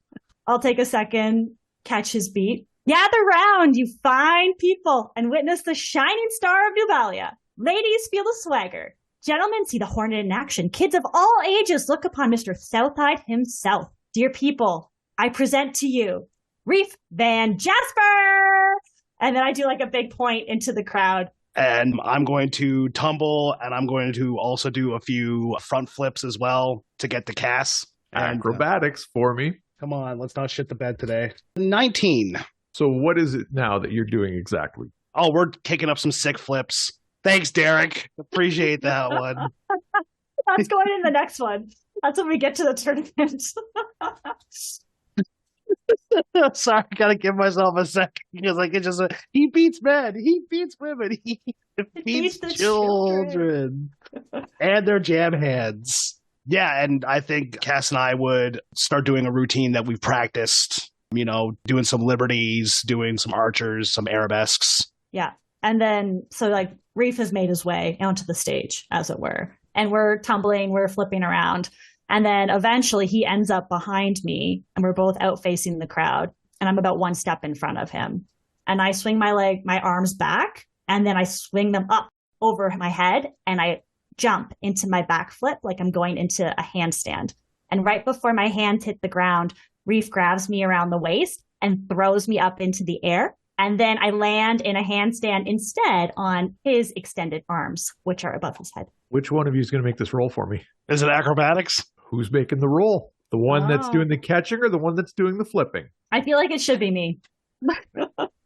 I'll take a second, catch his beat. Gather round, you fine people, and witness the shining star of Nubalia. Ladies, feel the swagger. Gentlemen, see the Hornet in action. Kids of all ages, look upon Mr. Southside himself. Dear people, I present to you Reef Van Jasper! And then I do like a big point into the crowd. And I'm going to tumble, and I'm going to also do a few front flips as well to get the Cass. Acrobatics for me. Come on, let's not shit the bed today. 19. So what is it now that you're doing exactly? Oh, we're kicking up some sick flips. Thanks, Derek. Appreciate that one. That's going in the next one. That's when we get to the tournament. Sorry, I gotta give myself a second because I can just he beats men, he beats women, he beats the children and their jam hands. Yeah, and I think Cass and I would start doing a routine that we've practiced, you know, doing some liberties, doing some archers, some arabesques. Yeah. And then, so like Reef has made his way onto the stage, as it were. And we're tumbling, we're flipping around. And then eventually he ends up behind me and we're both out facing the crowd. And I'm about one step in front of him. And I swing my arms back, and then I swing them up over my head, and I jump into my back flip like I'm going into a handstand. And right before my hands hit the ground, Reef grabs me around the waist and throws me up into the air. And then I land in a handstand instead on his extended arms, which are above his head. Which one of you is going to make this roll for me? Is it acrobatics? Who's making the roll? The one that's doing the catching or the one that's doing the flipping? I feel like it should be me.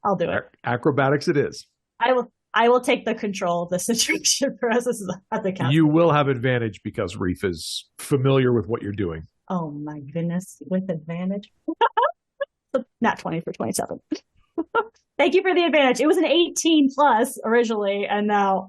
I'll do it. Acrobatics it is. I will take the control of the situation for us at the count. You will have advantage because Reef is familiar with what you're doing. Oh my goodness, with advantage. Not 20 for 27. Thank you for the advantage. It was an 18 plus originally, and now,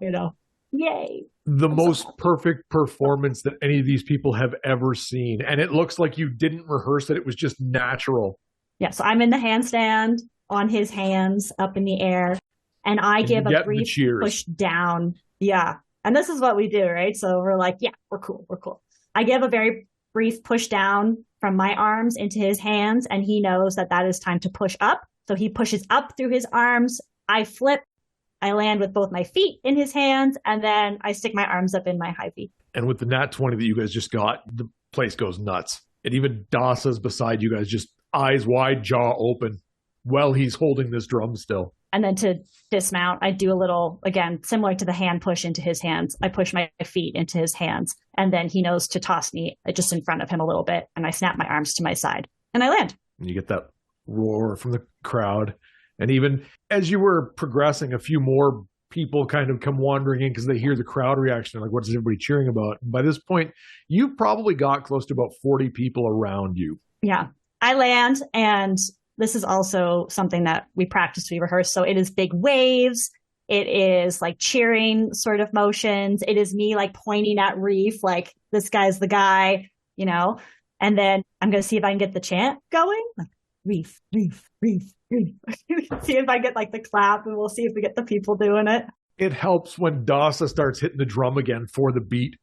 yay. The most perfect performance that any of these people have ever seen. And it looks like you didn't rehearse it. It was just natural. Yeah, so I'm in the handstand on his hands up in the air, and I give a brief push down. Yeah, and this is what we do, right? So we're like, yeah, we're cool. I give a very brief push down from my arms into his hands, and he knows that is time to push up. So he pushes up through his arms. I flip. I land with both my feet in his hands, and then I stick my arms up in my high V. And with the nat 20 that you guys just got, the place goes nuts. And even Dasa's beside you guys, just eyes wide, jaw open, while he's holding this drum still. And then to dismount, I do a little, again, similar to the hand push into his hands. I push my feet into his hands, and then he knows to toss me just in front of him a little bit, and I snap my arms to my side, and I land. And you get that roar from the crowd. And even as you were progressing, a few more people kind of come wandering in because they hear the crowd reaction. Like, what is everybody cheering about? And by this point, you've probably got close to about 40 people around you. Yeah. I land, and this is also something that we practice, we rehearse. So it is big waves. It is like cheering sort of motions. It is me like pointing at Reef, like this guy's the guy, you know? And then I'm going to see if I can get the chant going. Like, Reef, Reef, Reef, Reef. See if I get like the clap, and we'll see if we get the people doing it. It helps when Dasa starts hitting the drum again for the beat.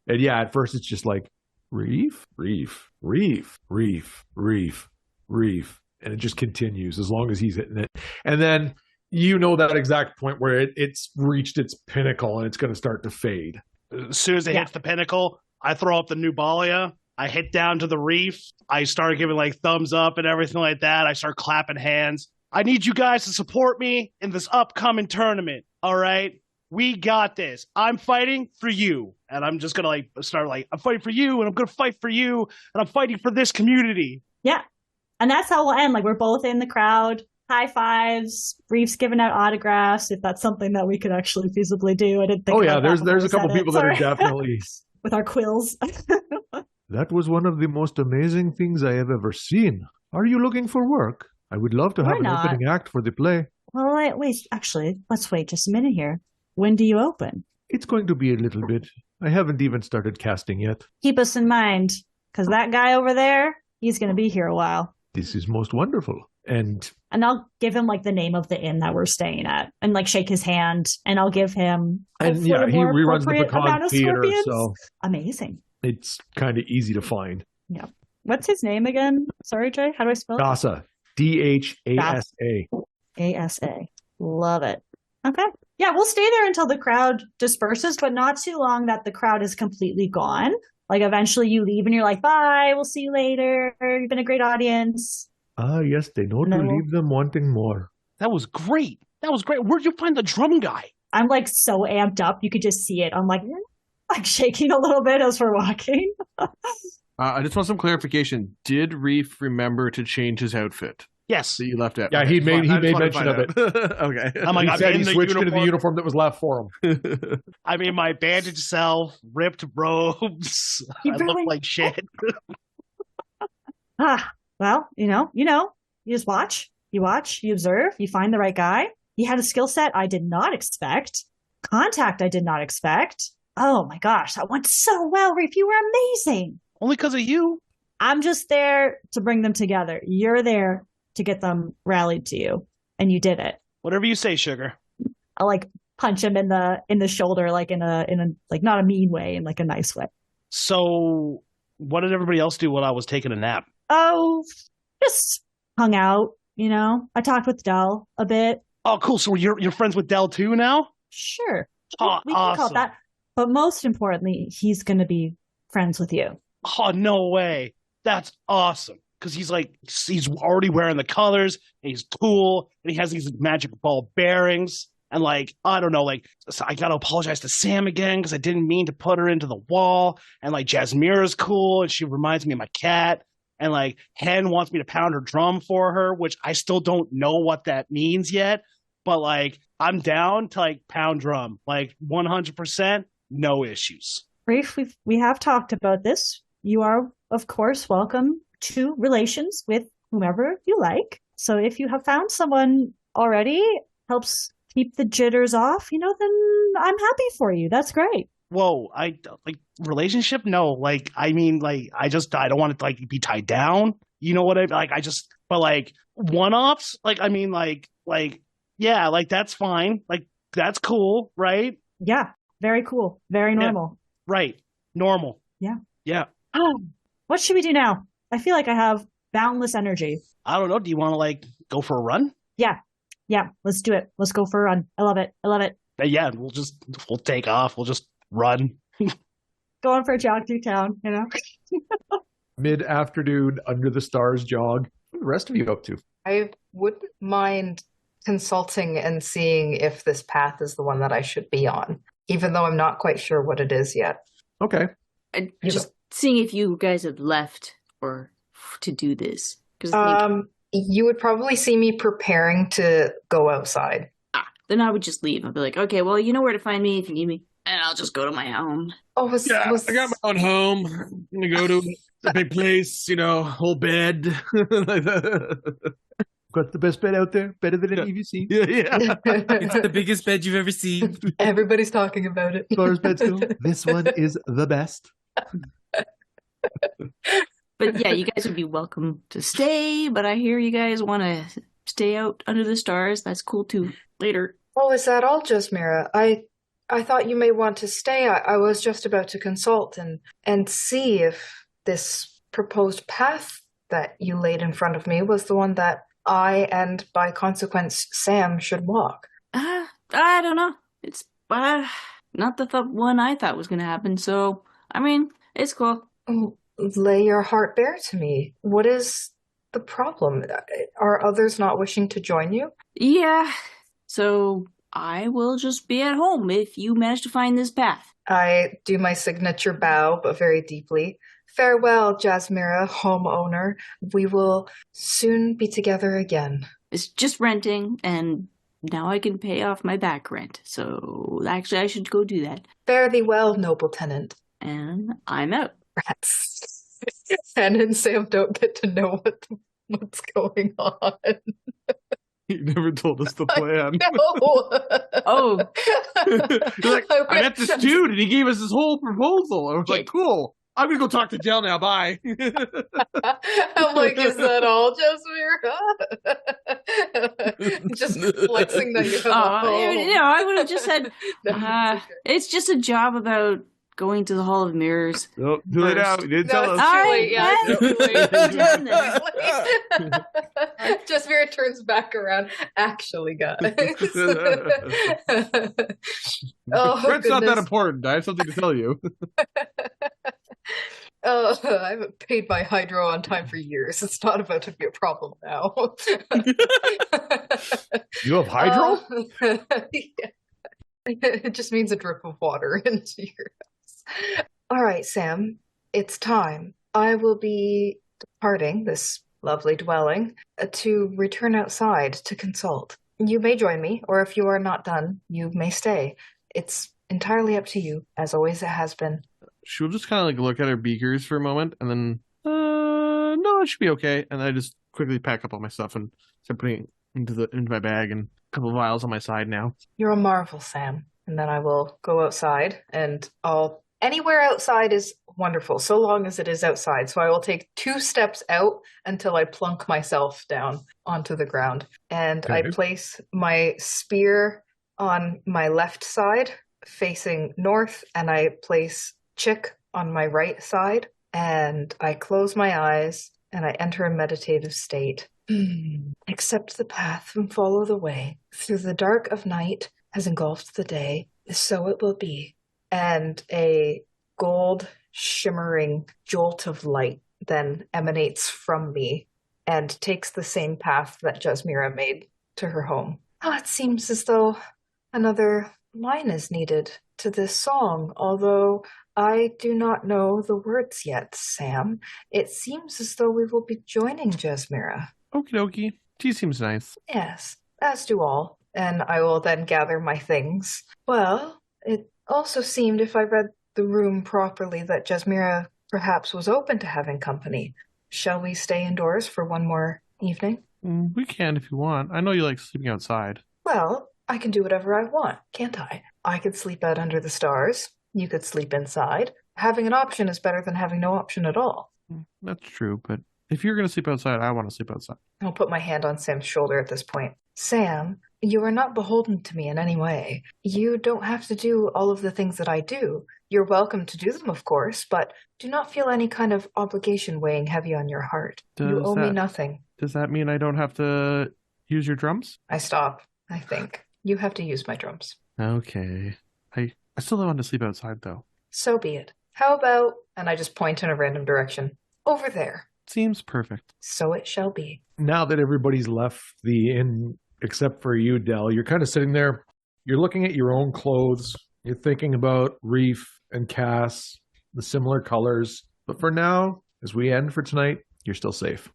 And yeah, at first it's just like, Reef, Reef, Reef, Reef, Reef, Reef. And it just continues as long as he's hitting it. And then you know that exact point where it's reached its pinnacle and it's going to start to fade. As soon as it hits the pinnacle, I throw up the Nubalia. I hit down to the Reef. I start giving like thumbs up and everything like that. I start clapping hands. I need you guys to support me in this upcoming tournament. All right? We got this. I'm fighting for you. And I'm just going to like start like, I'm fighting for you, and I'm going to fight for you, and I'm fighting for this community. Yeah. And that's how we'll end. Like, we're both in the crowd. High fives. Reef's giving out autographs, if that's something that we could actually feasibly do. I didn't think. Oh yeah, about there's a couple people that are definitely with our quills. That was one of the most amazing things I have ever seen. Are you looking for work? I would love to have an opening act for the play. Well, wait, actually, let's wait just a minute here. When do you open? It's going to be a little bit. I haven't even started casting yet. Keep us in mind, because that guy over there, he's going to be here a while. This is most wonderful. And I'll give him like the name of the inn that we're staying at, and like shake his hand, and I'll give him. And yeah, he reruns the Pecan Theater, so amazing. It's kind of easy to find. Yeah. What's his name again? Sorry, Jay. How do I spell it? Dasa. Dhasa. Asa. Love it. Okay. Yeah, we'll stay there until the crowd disperses, but not too long that the crowd is completely gone. Like eventually you leave and you're like, bye, we'll see you later. You've been a great audience. Ah, yes, they know to leave them wanting more. That was great. Where'd you find the drum guy? I'm like so amped up. You could just see it. I'm like shaking a little bit as we're walking. I just want some clarification. Did Reef remember to change his outfit? Yes. That you left out? Yeah, okay, he made mention of it. Okay. I'm like, he said he switched into the uniform that was left for him. I mean, my bandaged self, ripped robes. I look like shit. Well, you just watch. You observe, you find the right guy. He had a skill set I did not expect. Contact I did not expect. Oh my gosh, that went so well, Reef. You were amazing. Only because of you. I'm just there to bring them together. You're there to get them rallied to you, and you did it. Whatever you say, sugar. I'll like punch him in the shoulder, like in a like not a mean way, in like a nice way. So, what did everybody else do while I was taking a nap? Oh, just hung out. I talked with Dell a bit. Oh, cool. So you're friends with Dell too now? Sure. Oh, we can call it that. But most importantly, he's going to be friends with you. Oh, no way. That's awesome. Because he's already wearing the colors, and he's cool, and he has these magic ball bearings. And I don't know, so I got to apologize to Sam again because I didn't mean to put her into the wall. And Jasmira's cool, and she reminds me of my cat. And Hen wants me to pound her drum for her, which I still don't know what that means yet. But I'm down to pound drum, 100%, no issues. Reef, we have talked about this. You are, of course, welcome to relations with whomever you like. So if you have found someone already, helps keep the jitters off, then I'm happy for you. That's great. Whoa, I relationship? No, I don't want it to be tied down. You know what but one-offs? Yeah, that's fine. That's cool, right? Yeah, very cool. Very normal. Yeah, right. Normal. Yeah. Yeah. What should we do now? I feel like I have boundless energy. I don't know. Do you want to go for a run? Yeah. Yeah. Let's do it. Let's go for a run. I love it. Yeah. We'll take off. We'll just run. Going for a jog through town, Mid-afternoon, under the stars jog. What are the rest of you up to? I wouldn't mind consulting and seeing if this path is the one that I should be on, even though I'm not quite sure what it is yet. Okay. Just seeing if you guys have left or to do this. You would probably see me preparing to go outside. Then I would just leave. I'd be like, okay, well, you know where to find me if you need me. And I'll just go to my home. Oh, I got my own home. I'm going to go to a big place, whole bed. Got the best bed out there, better than any you've seen. Yeah. It's the biggest bed you've ever seen. Everybody's talking about it. As far as beds go, this one is the best. But yeah, you guys would be welcome to stay, but I hear you guys want to stay out under the stars. That's cool too. Later. Oh, is that all, Jasmira? I thought you may want to stay. I was just about to consult and see if this proposed path that you laid in front of me was the one that I, and by consequence, Sam, should walk. I don't know. It's not the one I thought was going to happen, so, I mean, it's cool. Lay your heart bare to me. What is the problem? Are others not wishing to join you? Yeah, so I will just be at home if you manage to find this path. I do my signature bow, but very deeply. Farewell, Jasmira, homeowner. We will soon be together again. It's just renting, and now I can pay off my back rent. So actually, I should go do that. Fare thee well, noble tenant. And I'm out. Rats. Anne and Sam don't get to know what's going on. You never told us the plan. No. Oh. You're like, I met this dude and he gave us this whole proposal. I was like, cool. I'm going to go talk to Dell now. Bye. I'm like, is that all, Jasmira? Just flexing that you have a home. You know, I would have just said, No, it's okay. it's just a job about going to the Hall of Mirrors. Nope, too late now. You didn't No, tell it's us. too late. Yeah, it's too Done late. Jasmira turns back around. Actually, guys. Oh, Rent's not that goodness. important. I have something to tell you. Oh, I haven't paid my hydro on time for years. It's not about to be a problem now. You have hydro? Yeah. It just means a drip of water into your house. All right, Sam, it's time. I will be departing this lovely dwelling to return outside to consult. You may join me, or if you are not done, you may stay. It's entirely up to you, as always it has been. She'll just kind of like look at her beakers for a moment and then, no, it should be okay. And I just quickly pack up all my stuff and start putting it into my bag and a couple of vials on my side now. You're a marvel, Sam. And then I will go outside, and anywhere outside is wonderful, so long as it is outside. So I will take 2 steps out until I plunk myself down onto the ground. And I Okay. place my spear on my left side, facing north, and I place Chick on my right side. And I close my eyes, and I enter a meditative state. Accept the path and follow the way. Through the dark of night has engulfed the day, so it will be. And a gold shimmering jolt of light then emanates from me and takes the same path that Jasmira made to her home. It seems as though another line is needed to this song, although I do not know the words yet, Sam. It seems as though we will be joining Jasmira. Okie dokie. She seems nice. Yes, as do all. And I will then gather my things. Well, it also seemed, if I read the room properly, that Jasmira perhaps was open to having company. Shall we stay indoors for one more evening? We can if you want. I know you like sleeping outside. Well, I can do whatever I want, can't I? I could sleep out under the stars. You could sleep inside. Having an option is better than having no option at all. That's true, but if you're going to sleep outside, I want to sleep outside. I'll put my hand on Sam's shoulder at this point. Sam, you are not beholden to me in any way. You don't have to do all of the things that I do. You're welcome to do them, of course, but do not feel any kind of obligation weighing heavy on your heart. You owe me nothing. Does that mean I don't have to use your drums? I stop, I think. You have to use my drums. Okay. I still don't want to sleep outside, though. So be it. How about, and I just point in a random direction, over there. Seems perfect. So it shall be. Now that everybody's left the inn, except for you, Dell, you're kind of sitting there. You're looking at your own clothes. You're thinking about Reef and Cass, the similar colors. But for now, as we end for tonight, you're still safe.